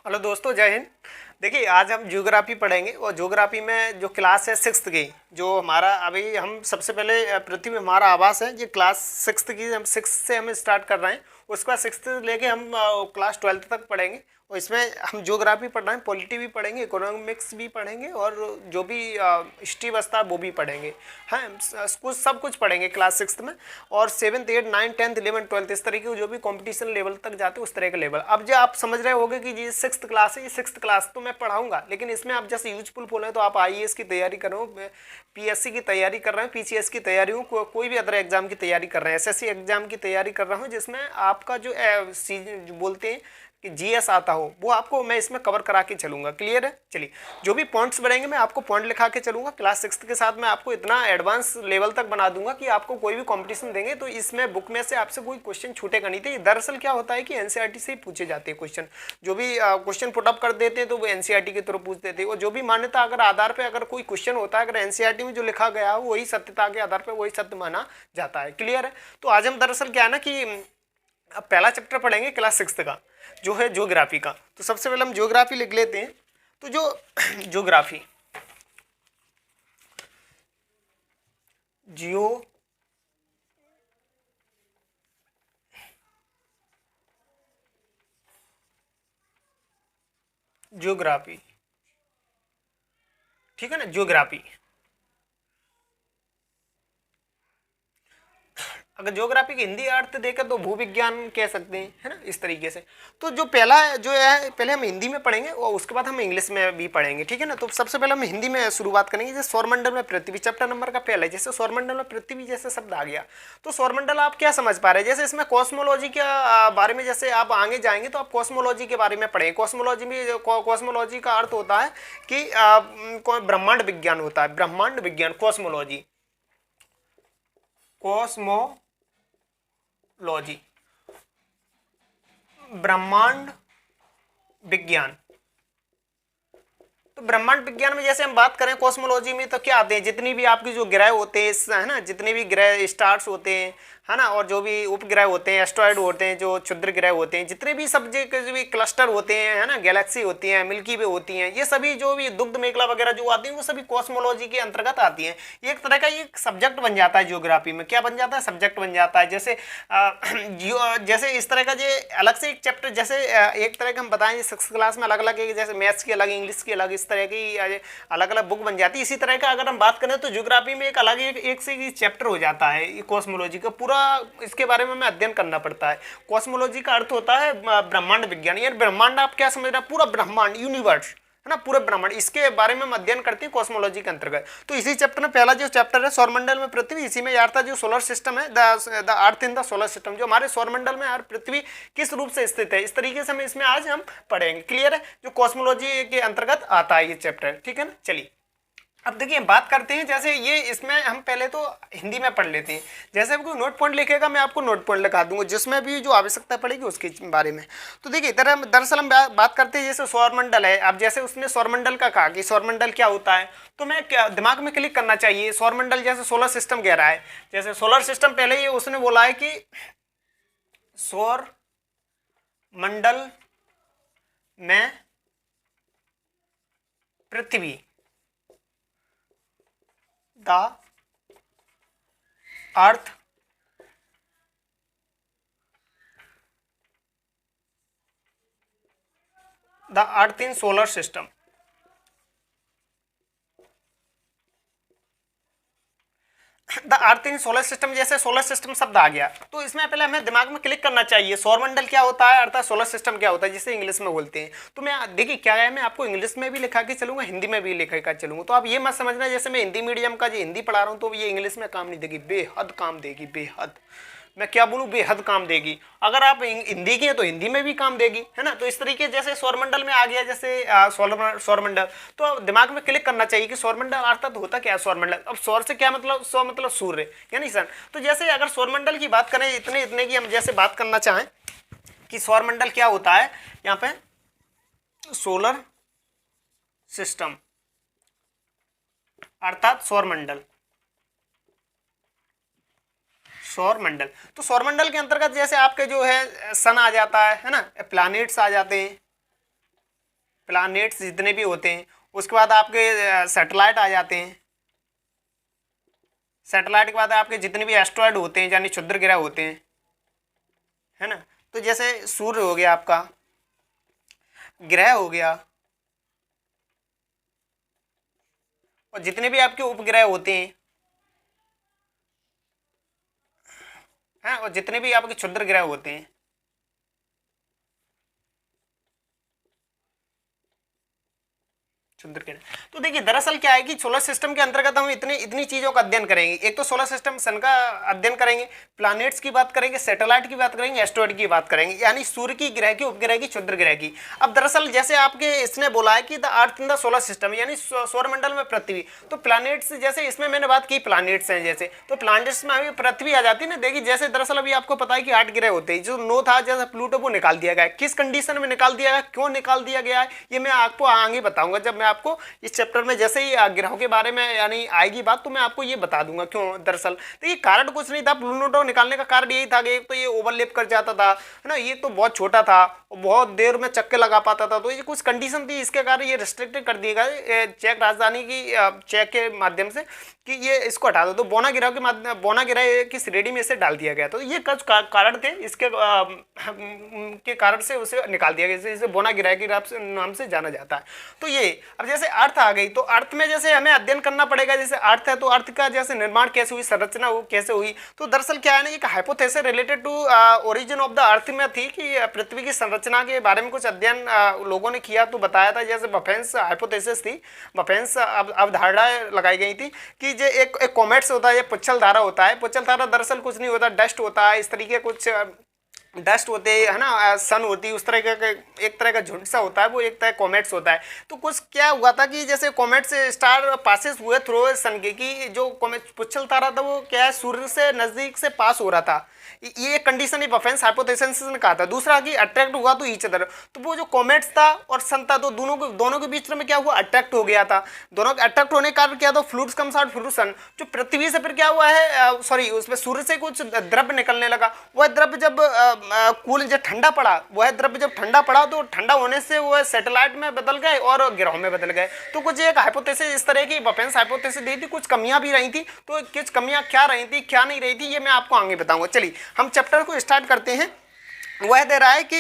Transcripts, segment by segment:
Hello दोस्तों, जय हिंद। देखिए, आज हम ज्योग्राफी पढ़ेंगे और ज्योग्राफी में जो क्लास है सिक्स्थ की, जो हमारा अभी हम सबसे पहले पृथ्वी हमारा आवास है, ये क्लास सिक्स्थ की हम सिक्स से हम स्टार्ट कर रहे हैं। उसके बाद सिक्स्थ लेके हम क्लास ट्वेल्थ तक पढ़ेंगे और इसमें हम ज्योग्राफी पढ़ रहे हैं, पॉलिटी भी पढ़ेंगे, इकोनॉमिक्स भी पढ़ेंगे और जो भी हिस्ट्री बसता है वो भी पढ़ेंगे। हाँ, कुछ सब कुछ पढ़ेंगे क्लास सिक्स्थ में। और सेवन्थ, एट, नाइन, टेंथ, 11, 12 इस तरीके के जो भी कंपटीशन लेवल तक जाते हैं उस तरह के लेवल। अब जो आप समझ रहे होंगे कि ये सिक्स्थ क्लास है, ये सिक्स्थ क्लास तो मैं पढ़ाऊंगा, लेकिन इसमें आप जैसे यूजफुल बोले तो आप आईएएस की तैयारी कर रहे हो, पीएससी की तैयारी कर रहे हैं, पीसीएस की तैयारी हो, कोई भी अदर एग्जाम की तैयारी कर रहे हैं, एसएससी एग्जाम की तैयारी कर रहा हूँ, जिसमें आपका जो जो बोलते हैं कि जीएस आता हो वो आपको मैं इसमें कवर करा के चलूंगा। क्लियर है? चलिए, जो भी पॉइंट्स बढ़ेंगे मैं आपको पॉइंट लिखा के चलूंगा। क्लास सिक्स्थ के साथ मैं आपको इतना एडवांस लेवल तक बना दूंगा कि आपको कोई भी कंपटीशन देंगे तो इसमें बुक में से आपसे कोई क्वेश्चन छूटेगा नहीं। तो दरअसल क्या होता है कि एनसीईआरटी से ही पूछे जाते हैं क्वेश्चन। जो भी क्वेश्चन पुटअप कर देते हैं तो वो एनसीईआरटी के थ्रू पूछ देते हैं, और जो भी मान्यता अगर आधार पर अगर कोई क्वेश्चन होता है, अगर एनसीईआरटी में जो लिखा गया है वही सत्यता के आधार पर वही सत्य माना जाता है। क्लियर है? तो आज हम दरअसल क्या है ना कि अब पहला चैप्टर पढ़ेंगे क्लास सिक्स्थ का, जो है ज्योग्राफी का। तो सबसे पहले हम ज्योग्राफी लिख लेते हैं। तो जो ज्योग्राफी, ज्योग्राफी, ठीक है ना, ज्योग्राफी। अगर ज्योग्राफी की हिंदी अर्थ देखें तो भूविज्ञान कह सकते हैं, है ना, इस तरीके से। तो जो पहला जो है पहले हम हिंदी में पढ़ेंगे और उसके बाद हम इंग्लिश में भी पढ़ेंगे, ठीक है ना। तो सबसे पहले हम हिंदी में शुरुआत करेंगे। जैसे सौरमंडल में पृथ्वी, चैप्टर नंबर का पहला है। जैसे सौरमंडल में पृथ्वी जैसे शब्द आ गया तो सौरमंडल आप क्या समझ पा रहे हैं? जैसे इसमें कॉस्मोलॉजी के बारे में, जैसे आप आगे जाएंगे तो आप कॉस्मोलॉजी के बारे में पढ़ेंगे। कॉस्मोलॉजी में कॉस्मोलॉजी का अर्थ होता है कि ब्रह्मांड विज्ञान होता है, ब्रह्मांड विज्ञान, कॉस्मोलॉजी, कॉस्मोलॉजी, ब्रह्मांड विज्ञान। तो ब्रह्मांड विज्ञान में जैसे हम बात करें कॉस्मोलॉजी में तो क्या आते हैं, जितनी भी आपकी जो ग्रह होते हैं, है ना, जितने भी ग्रह स्टार्स होते हैं, है ना, और जो भी उपग्रह होते हैं, एस्ट्रॉयड होते हैं, जो क्षुद्र ग्रह होते हैं, जितने भी सब जो भी क्लस्टर होते हैं, है ना, गैलेक्सी होती हैं, मिल्की वे होती हैं, ये सभी जो भी दुग्ध मेखला वगैरह जो आती हैं वो सभी कॉस्मोलॉजी के अंतर्गत आती हैं। ये एक तरह का ये सब्जेक्ट बन जाता है ज्योग्राफी में। क्या बन जाता है? सब्जेक्ट बन जाता है। जैसे जैसे इस तरह का जो अलग से एक चैप्टर, जैसे एक तरह का हम बताएं सिक्स क्लास में अलग अलग, जैसे मैथ्स की अलग, इंग्लिश की अलग, इस तरह की अलग अलग बुक बन जाती है। इसी तरह का अगर हम बात करें तो ज्योग्राफी में एक अलग एक से चैप्टर हो जाता है कॉस्मोलॉजी का। पूरा इसके बारे में हमें अध्ययन करना पड़ता है। कॉस्मोलॉजी का अर्थ होता है ब्रह्मांड विज्ञान। यार ब्रह्मांड आप क्या समझ रहे हैं? पूरा ब्रह्मांड, यूनिवर्स, है ना, पूरे ब्रह्मांड, इसके बारे में हम अध्ययन करते हैं कॉस्मोलॉजी के अंतर्गत। तो इसी चैप्टर में पहला जो चैप्टर है सौरमंडल में पृथ्वी, इसी में यार था जो सोलर सिस्टम है, the earth in the solar system, जो हमारे सौरमंडल में यार पृथ्वी किस रूप से स्थित है, इस तरीके से हम इसमें आज हम पढ़ेंगे। क्लियर है? जो कॉस्मोलॉजी के अंतर्गत आता है ये चैप्टर, ठीक है ना। चलिए, अब देखिए बात करते हैं। जैसे ये इसमें हम पहले तो हिंदी में पढ़ लेते हैं। जैसे आपको नोट पॉइंट लिखेगा मैं आपको नोट पॉइंट लिखा दूंगा, जिसमें भी जो आवश्यकता पड़ेगी उसके बारे में। तो देखिए दरअसल हम बात करते हैं जैसे सौरमंडल है। अब जैसे उसने सौरमंडल का कहा कि सौरमंडल क्या होता है, तो मैं क्या दिमाग में क्लिक करना चाहिए, सौरमंडल जैसे सोलर सिस्टम कह रहा है। जैसे सोलर सिस्टम पहले ही उसने बोला है कि सौर मंडल में पृथ्वी, the earth, the earth in solar system, the earth in solar system. जैसे सोलर सिस्टम शब्द आ गया तो इसमें पहले हमें दिमाग में क्लिक करना चाहिए सौरमंडल क्या होता है, अर्थात सोलर सिस्टम क्या होता है, जिसे इंग्लिश में बोलते हैं। तो मैं देखिए क्या है, मैं आपको इंग्लिश में भी लिखा के चलूंगा, हिंदी में भी लिखा के चलूंगा। तो आप ये मत समझना जैसे मैं हिंदी मीडियम का जो हिंदी पढ़ा रहा हूँ तो ये इंग्लिश में काम नहीं देगी, बेहद काम देगी, बेहद। मैं क्या बोलूँ, बेहद काम देगी। अगर आप हिंदी की है तो हिंदी में भी काम देगी, है ना। तो इस तरीके जैसे सौरमंडल में आ गया, जैसे सौरमंडल, तो दिमाग में क्लिक करना चाहिए कि सौरमंडल अर्थात होता क्या है सौरमंडल। अब सौर से क्या मतलब, सौ मतलब सूर्य, यानी सन। तो जैसे अगर सौरमंडल की बात करें, इतने इतने की हम जैसे बात करना चाहें कि सौरमंडल क्या होता है, यहाँ पे सोलर सिस्टम अर्थात सौरमंडल, सौरमंडल। तो सौरमंडल के अंतर्गत जैसे आपके जो है सन आ जाता है ना, प्लैनेट्स आ जाते हैं, प्लानेट्स जितने भी होते हैं, उसके बाद आपके सैटेलाइट आ जाते हैं, सैटेलाइट के बाद आपके जितने भी एस्ट्रॉयड होते हैं यानी क्षुद्र ग्रह होते हैं, है ना। तो जैसे सूर्य हो गया आपका, ग्रह हो गया, और जितने भी आपके उपग्रह होते हैं और जितने भी आपके क्षुद्र ग्रह होते हैं, क्षुद्र ग्रह। तो देखिए दरअसल क्या है कि सोलर सिस्टम के अंतर्गत हम इतनी चीजों का अध्ययन करेंगे। एक तो सोलर सिस्टम सन का अध्ययन करेंगे, प्लैनेट्स की बात करेंगे, सैटेलाइट की बात करेंगे, एस्ट्रॉयड की बात करेंगे, यानी सूर्य की, ग्रह की, उपग्रह की, क्षुद्र ग्रह की। अब दरअसल जैसे आपके इसने बोला है कि the earth in the solar system, यानी सौरमंडल में पृथ्वी, तो प्लैनेट्स जैसे इसमें मैंने बात की प्लैनेट्स हैं जैसे, तो प्लैनेट्स में अभी पृथ्वी आ जाती है ना। देखिए जैसे दरअसल अभी आपको पता है कि 8 ग्रह होते हैं, जो 9 था जैसे प्लूटो वो निकाल दिया गया। किस कंडीशन में निकाल दिया गया, क्यों निकाल दिया गया है, ये मैं आपको आगे बताऊंगा जब मैं आपको इस चैप्टर में जैसे ही ग्रहों के बारे में यानी आएगी बात, तो मैं आपको ये बता दूंगा क्यों। दरअसल देखिए कारण कुछ नहीं था, प्लूटो निकालने का कारण यही था कि एक तो ये ओवरलैप कर जाता था, है ना, ये तो बहुत छोटा था और बहुत देर में चक्के लगा पाता था, तो ये कुछ कंडीशन थी, इसके कारण ये रिस्ट्रिक्टेड कर दिया गया चेक राजधानी की चेक के माध्यम से कि ये इसको हटा दो। तो बोना ग्रह के माध्यम, बोना ग्रह की श्रेणी में इसे डाल दिया गया। तो ये कुछ कारण थे, इसके के कारण से उसे निकाल दिया गया, इसे बोना ग्रह के नाम से जाना जाता है। तो ये अब जैसे अर्थ आ गई, तो अर्थ में जैसे हमें अध्ययन करना पड़ेगा, जैसे अर्थ है तो अर्थ का जैसे निर्माण कैसे हुई, संरचना कैसे हुई। तो दरअसल क्या है ना, एक hypothesis related to origin of the earth में थी कि पृथ्वी की संरचना के बारे में कुछ अध्ययन लोगों ने किया, तो बताया था जैसे बफेन्स हाइपोथेसिस थी, बफेन्स अवधारणा लगाई गई थी कि जो एक कॉमेट्स होता है, पुच्छल धारा होता है, पुच्छल धारा दरअसल कुछ नहीं होता, डस्ट होता है, इस तरीके कुछ डस्ट होते है ना, सन होती है, उस तरह का एक तरह का झुंड सा होता है, वो एक तरह कॉमेट्स होता है। तो कुछ क्या हुआ था कि जैसे कॉमेट्स स्टार पासेस हुए थ्रू सन के, कि जो कॉमेट पुच्छल तारा था वो क्या है सूर्य से नजदीक से पास हो रहा था, ये कंडीशन ही बफेन्स हाइपोथेसिस ने कहा था। दूसरा कि अट्रैक्ट हुआ तो ईच अदर, तो वो जो कॉमेट्स था और सन था, तो दोनों के बीच में क्या हुआ, अट्रैक्ट हो गया था। दोनों अट्रैक्ट होने के कारण क्या था, fluids comes out from sun, जो पृथ्वी से फिर क्या हुआ है, सॉरी उसमें सूर्य से कुछ द्रव्य निकलने लगा। वह द्रव्य जब कूल जब ठंडा पड़ा, वह द्रव्य जब ठंडा पड़ा तो ठंडा होने से वह सैटेलाइट में बदल गए और ग्रहों में बदल गए। तो कुछ एक हाइपोथेसिस इस तरह की बफेन्स हाइपोथेसिस दी थी, कुछ कमियां भी रही थी। तो कुछ कमियां क्या रही थी क्या नहीं रही थी, ये मैं आपको आगे बताऊंगा। चलिए हम चैप्टर को स्टार्ट करते हैं। वह दे रहा है कि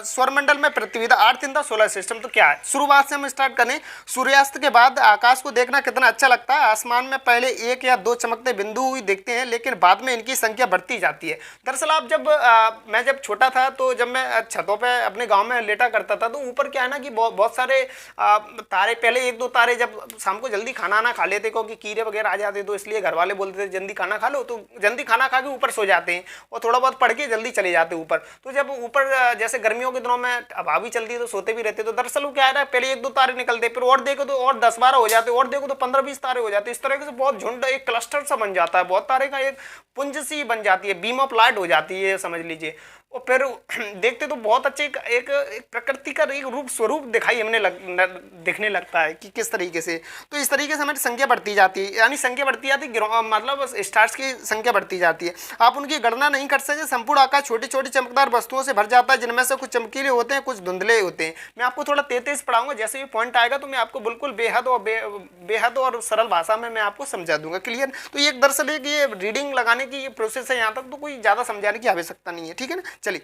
स्वरमंडल में पृथ्वी the earth in the solar system. तो क्या है, शुरुआत से हम स्टार्ट करें। सूर्यास्त के बाद आकाश को देखना कितना अच्छा लगता है। आसमान में पहले 1 या 2 चमकते बिंदु ही देखते हैं, लेकिन बाद में इनकी संख्या बढ़ती जाती है। दरअसल आप मैं जब छोटा था, तो जब मैं छतों पे अपने गांव में लेटा करता था, तो ऊपर क्या है ना कि बहुत सारे तारे, पहले 1-2 तारे, जब शाम को जल्दी खाना ना खा लेते क्योंकि कीड़े वगैरह आ जाते, तो इसलिए घर वाले बोलते थे जल्दी खाना खा लो, तो जल्दी खाना खा के ऊपर सो जाते हैं और थोड़ा बहुत पढ़ के जल्दी चले जाते ऊपर। तो जब ऊपर जैसे गर्मियों के दिनों में हवा भी चलती है तो सोते भी रहते, तो दरअसल वो क्या है, पहले 1-2 तारे निकलते, फिर और देखो तो और 10-12 हो जाते, और देखो तो 15-20 तारे हो जाते। इस तरह से बहुत झुंड, एक क्लस्टर सा बन जाता है, बहुत तारे का एक पुंज सी बन जाती है, बीम ऑफ लाइट हो जाती है समझ लीजिए। और फिर देखते तो बहुत अच्छे एक प्रकृति का एक रूप स्वरूप दिखाई हमने दिखने लगता है कि किस तरीके से। तो इस तरीके से हमारी संख्या बढ़ती जाती है, यानी संख्या बढ़ती जाती है, मतलब स्टार्स की संख्या बढ़ती जाती है। आप उनकी गणना नहीं कर सकते। संपूर्ण आकाश छोटी छोटी चमकदार वस्तुओं से भर जाता है, जिनमें से कुछ चमकीले होते हैं, कुछ धुंधले होते हैं। मैं आपको थोड़ा तेज पढ़ाऊंगा, जैसे भी पॉइंट आएगा तो मैं आपको बिल्कुल बेहद और सरल भाषा में मैं आपको समझा दूंगा। क्लियर। तो ये दरअसल एक ये रीडिंग लगाने की ये प्रोसेस है, यहाँ तक तो कोई ज़्यादा समझाने की आवश्यकता नहीं है, ठीक है ना। चलिए,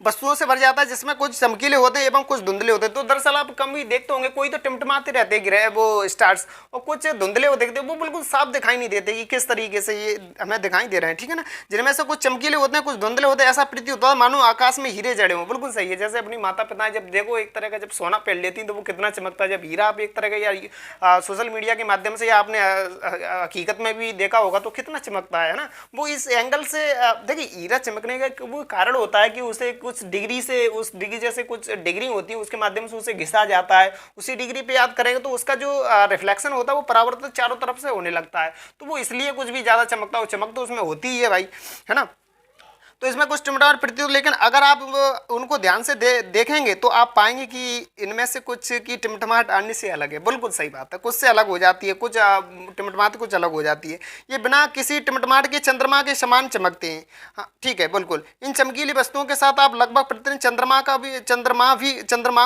वस्तुओं से भर जाता है जिसमें कुछ चमकीले होते हैं एवं कुछ धुंधले होते हैं। तो दरअसल आप कम भी देखते होंगे, कोई तो टिमटिमाते रहते ग्रह वो स्टार्स, और कुछ धुंधले वो देखते हैं, वो बिल्कुल साफ दिखाई नहीं देते कि किस तरीके से ये हमें दिखाई दे रहे हैं, ठीक है ना। जिनमें से कुछ चमकीले होते हैं, कुछ धुंधले होते हैं, ऐसा प्रतीत होता है मानो आकाश में हीरे जड़े हों। बिल्कुल सही है। जैसे अपनी माता पिता जब देखो एक तरह का जब सोना पहन लेती तो वो कितना चमकता है, जब हीरा आप एक तरह का या सोशल मीडिया के माध्यम से या आपने हकीकत में भी देखा होगा तो कितना चमकता है ना। वो इस एंगल से देखिए हीरा चमकने का वो कारण होता है कि उसे कुछ डिग्री से, उस डिग्री जैसे कुछ डिग्री होती है उसके माध्यम से उसे घिसा जाता है। उसी डिग्री पे याद करेंगे तो उसका जो रिफ्लेक्शन होता है वो परावर्तन चारों तरफ से होने लगता है, तो वो इसलिए कुछ भी ज़्यादा चमकता है। वो चमक तो उसमें होती ही है भाई, है ना। तो इसमें कुछ टिमटिमाहट पड़ती है, लेकिन अगर आप उनको ध्यान से देखेंगे तो आप पाएंगे कि इनमें से कुछ की टिमटिमाहट अन्य से अलग है। बिल्कुल सही बात है, कुछ से अलग हो जाती है, कुछ टिमटिमाहट कुछ अलग हो जाती है। ये बिना किसी टिमटिमाहट के चंद्रमा के समान चमकते हैं। हाँ ठीक है, बिल्कुल। इन चमकीली वस्तुओं के साथ आप लगभग प्रतिदिन चंद्रमा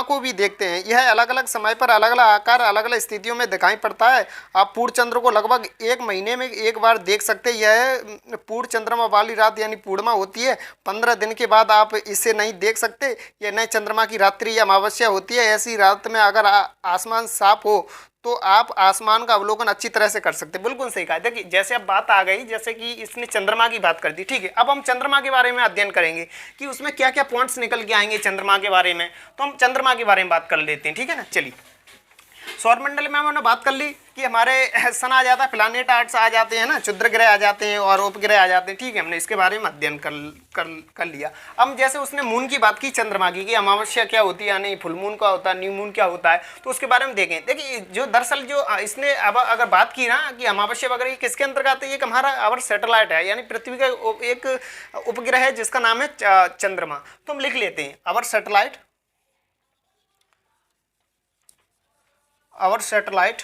को भी देखते हैं। यह अलग अलग समय पर अलग अलग आकार, अलग अलग स्थितियों में दिखाई पड़ता है। आप पूर्ण चंद्र को लगभग 1 महीने में एक बार देख सकते हैं। यह पूर्ण चंद्रमा वाली रात यानी पूर्णिमा होती है। 15 दिन के बाद आप इसे नहीं देख सकते। यह नए चंद्रमा की रात्रि या अमावस्या होती है। ऐसी रात में अगर आसमान साफ हो तो आप आसमान का अवलोकन अच्छी तरह से कर सकते हैं। बिल्कुल सही कहा। देखिए जैसे अब बात आ गई, जैसे कि इसने चंद्रमा की बात कर दी, ठीक है। अब हम चंद्रमा के बारे में अध्ययन करेंगे कि उसमें क्या क्या पॉइंट्स निकल के आएंगे चंद्रमा के बारे में। तो हम चंद्रमा के बारे में बात कर लेते हैं, ठीक है ना। चलिए, सौरमंडल में हमने बात कर ली कि हमारे सन आ जाता है, प्लानेट आर्ट्स आ जाते हैं ना, क्षुद्र ग्रह आ जाते हैं और उपग्रह आ जाते हैं, ठीक है। हमने इसके बारे में अध्ययन कर लिया। अब जैसे उसने मून की बात की, चंद्रमा की, कि अमावस्या क्या होती है, यानी फुल मून क्या होता है, न्यू मून क्या होता है, तो उसके बारे में देखें। देखिए जो दरअसल जो इसने अब अगर बात की ना कि अमावस्या वगैरह किसके अंतर्गत आती है, एक हमारा आवर सैटेलाइट है, यानी पृथ्वी का एक उपग्रह है जिसका नाम है चंद्रमा। तो हम लिख लेते हैं आवर सैटेलाइट, आवर सैटेलाइट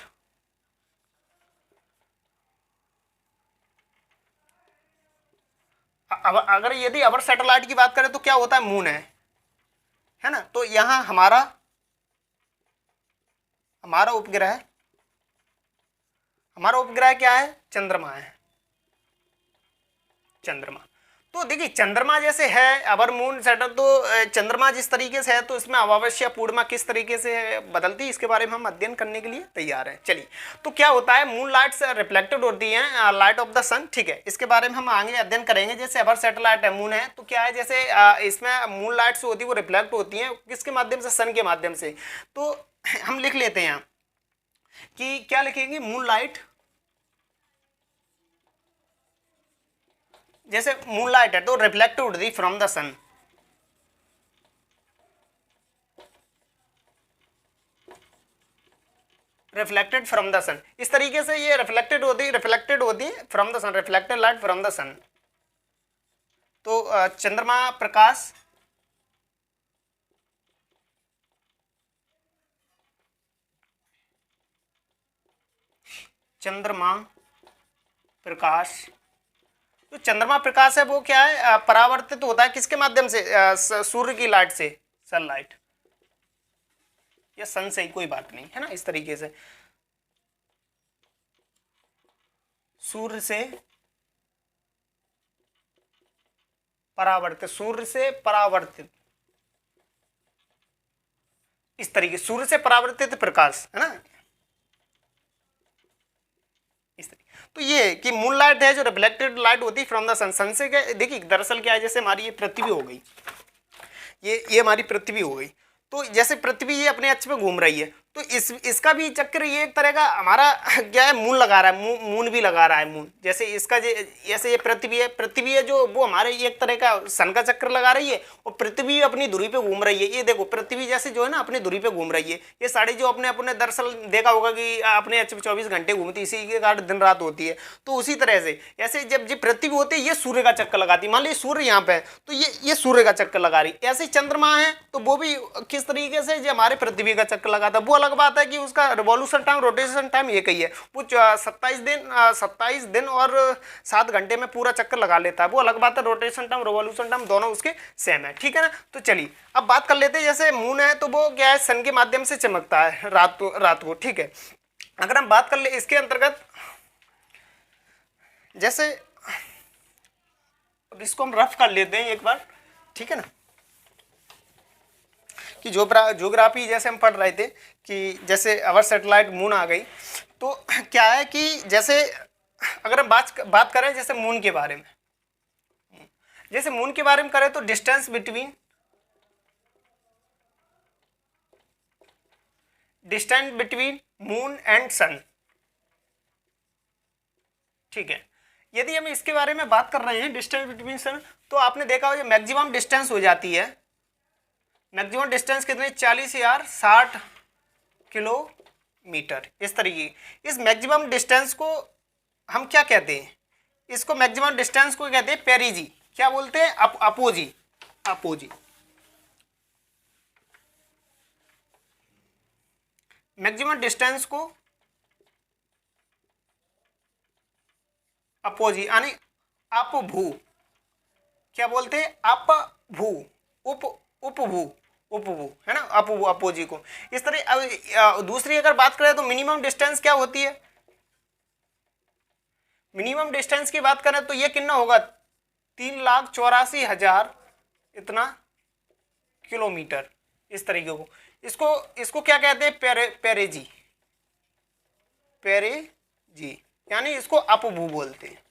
अगर यदि आवर सैटेलाइट की बात करें तो क्या होता है, मून है ना। तो यहां हमारा उपग्रह, हमारा उपग्रह क्या है, चंद्रमा है, चंद्रमा। तो देखिए चंद्रमा जैसे है अवर मून सैटर्न, तो चंद्रमा जिस तरीके से है तो इसमें अमावस्या पूर्णिमा किस तरीके से बदलती है, इसके बारे में हम अध्ययन करने के लिए तैयार हैं। चलिए, तो क्या होता है, मून लाइट से रिफ्लेक्टेड होती है, लाइट ऑफ द सन, ठीक है। इसके बारे में हम आगे अध्ययन करेंगे। जैसे अवर सैटेलाइट है, मून है, तो क्या है, जैसे इसमें मून लाइट से होती है, वो रिफ्लेक्ट होती है किसके माध्यम से, सन के माध्यम से। तो हम लिख लेते हैं यहाँ कि क्या लिखेंगे, मून लाइट, जैसे मूनलाइट है तो रिफ्लेक्ट होती from the sun, reflected from the sun, इस तरीके से ये रिफ्लेक्टेड होती from the sun, reflected light from the sun. तो चंद्रमा प्रकाश, चंद्रमा प्रकाश, तो चंद्रमा प्रकाश है वो क्या है, परावर्तित होता है किसके माध्यम से, सूर्य की लाइट से, सनलाइट या सन से, कोई बात नहीं है ना। इस तरीके से सूर्य से परावर्तित, सूर्य से परावर्तित, इस तरीके सूर्य से परावर्तित प्रकाश, है ना, इस तरीके। तो ये कि मून लाइट है जो रिफ्लेक्टेड लाइट होती है फ्रॉम द सन, सन से क्या, देखिए दरअसल क्या है, जैसे हमारी ये पृथ्वी हो गई, ये हमारी पृथ्वी हो गई। तो जैसे पृथ्वी ये अपने अक्ष पे घूम रही है, तो इसका भी चक्कर ये एक तरह का हमारा क्या है, मून लगा रहा है, मून भी लगा रहा है मून। जैसे इसका जैसे ये पृथ्वी है जो वो हमारे एक तरह का सन का चक्कर लगा रही है, और पृथ्वी अपनी धुरी पे घूम रही है। ये देखो पृथ्वी जैसे जो है ना अपनी धुरी पे घूम रही है। ये साड़ी जो अपने अपने दरअसल देखा होगा कि अपने अक्ष पे 24 घंटे घूमती, इसी के कारण दिन रात होती है। तो उसी तरह से ऐसे जब ये पृथ्वी होती है, ये सूर्य का चक्कर लगाती है। मान लीजिए सूर्य यहाँ पे है तो ये सूर्य का चक्कर लगा रही है। ऐसे चंद्रमा है तो वो भी किस तरीके से जो हमारे पृथ्वी का चक्कर लगाता है। वो अलग बात है कि उसका रिवॉल्यूशन टाइम, रोटेशन टाइम एक ही है, वो 27 दिन और 7 घंटे में पूरा चक्कर लगा लेता है। वो अलग बात है, रोटेशन टाइम रिवॉल्यूशन टाइम दोनों उसके सेम है, ठीक है ना। तो चलिए अब बात कर लेते हैं, जैसे मून है तो वो क्या है, सन के माध्यम से चमकता है रात को, ठीक है। अगर हम बात कर ले इसके अंतर्गत, जैसे अब इसको हम रफ कर लेते हैं एक बार, ठीक है ना, कि ज्योग्राफी जैसे हम पढ़ रहे थे कि जैसे अवर सैटेलाइट मून आ गई, तो क्या है कि जैसे अगर हम बात करें जैसे मून के बारे में, जैसे मून के बारे में करें तो डिस्टेंस बिटवीन मून एंड सन, ठीक है। यदि हम इसके बारे में बात कर रहे हैं डिस्टेंस बिटवीन सन, तो आपने देखा हो मैक्सिमम डिस्टेंस हो जाती है, मैक्सिमम डिस्टेंस कितने, 40,060 किलोमीटर, इस तरीके। इस मैक्सिमम डिस्टेंस को हम क्या कहते हैं, इसको मैक्सिमम डिस्टेंस को कहते हैं पेरिजी, क्या बोलते हैं, अपोजी, अपोजी। मैक्सिमम डिस्टेंस को अपोजी यानी अपभू, क्या बोलते हैं, अपभू, उपभू, उपभू है ना, अपभू, अपोजी को इस तरह। अब दूसरी अगर बात करें तो मिनिमम डिस्टेंस क्या होती है, मिनिमम डिस्टेंस की बात करें तो ये कितना होगा, 3,84,000 इतना किलोमीटर, इस तरीके को। इसको इसको क्या कहते हैं, पेरेजी, पेरेजी यानी इसको अपभू बोलते हैं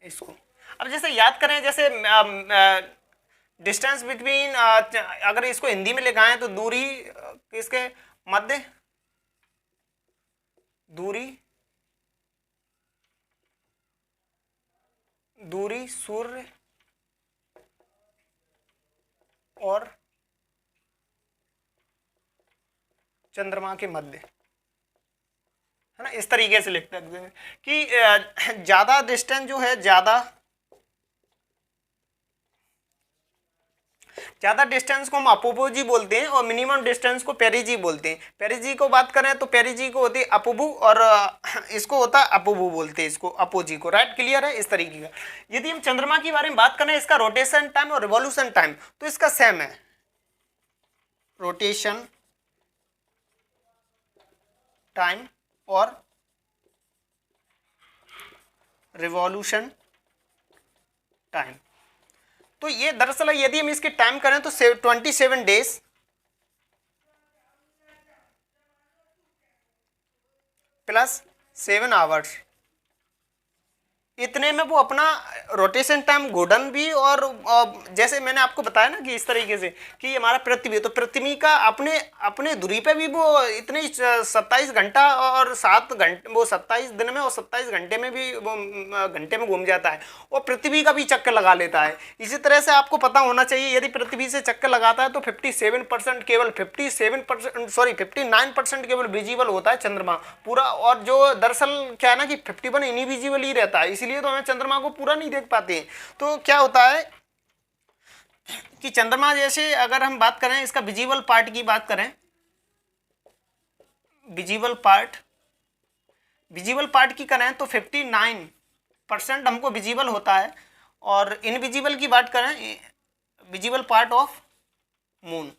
इसको। अब जैसे याद करें, जैसे डिस्टेंस बिटवीन, अगर इसको हिंदी में लिखाएं तो दूरी किसके मध्य, दूरी, दूरी सूर्य और चंद्रमा के मध्य, है ना, इस तरीके से लिख सकते हैं कि ज्यादा डिस्टेंस जो है, ज्यादा डिस्टेंस को हम अपोजी बोलते हैं और मिनिमम डिस्टेंस को पेरिजी बोलते हैं। पेरिजी को बात करें तो पेरिजी को होती है अपोबू और इसको होता है अपोबू बोलते हैं, इसको अपोजी को। राइट, क्लियर है इस तरीके का। यदि हम चंद्रमा के बारे में बात करें, इसका रोटेशन टाइम और रिवॉल्यूशन टाइम तो इसका सेम है, रोटेशन टाइम और रिवॉल्यूशन टाइम। तो ये दरअसल यदि हम इसके टाइम करें तो 27 डेज प्लस 7 आवर्स, इतने में वो अपना रोटेशन टाइम घूर्णन भी और जैसे मैंने आपको बताया ना कि इस तरीके से कि हमारा पृथ्वी, तो पृथ्वी का अपने अपने दूरी पे भी वो इतने 27 घंटा और 7 घंटे, वो 27 दिन में और 27 घंटे में भी वो घंटे में घूम जाता है और पृथ्वी का भी चक्कर लगा लेता है। इसी तरह से आपको पता होना चाहिए, यदि पृथ्वी से चक्कर लगाता है तो 57% केवल 57% सॉरी 59% केवल विजिबल होता है चंद्रमा पूरा, और जो दरअसल क्या है ना कि 51 इनविजिबल ही रहता है, इसलिए तो हमें चंद्रमा को पूरा नहीं देख पाते हैं। तो क्या होता है कि चंद्रमा जैसे अगर हम बात करें, इसका विजिबल पार्ट की बात करें, विजिबल पार्ट की करें तो 59% हमको विजिबल होता है, और इनविजिबल की बात करें, विजिबल पार्ट ऑफ मून,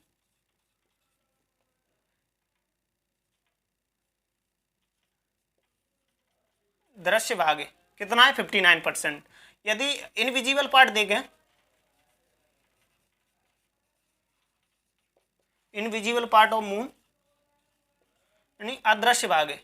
दृश्य भाग है कितना है 59%। यदि इनविजिबल पार्ट देखें, इनविजिबल पार्ट ऑफ मून यानी अदृश्य भाग है,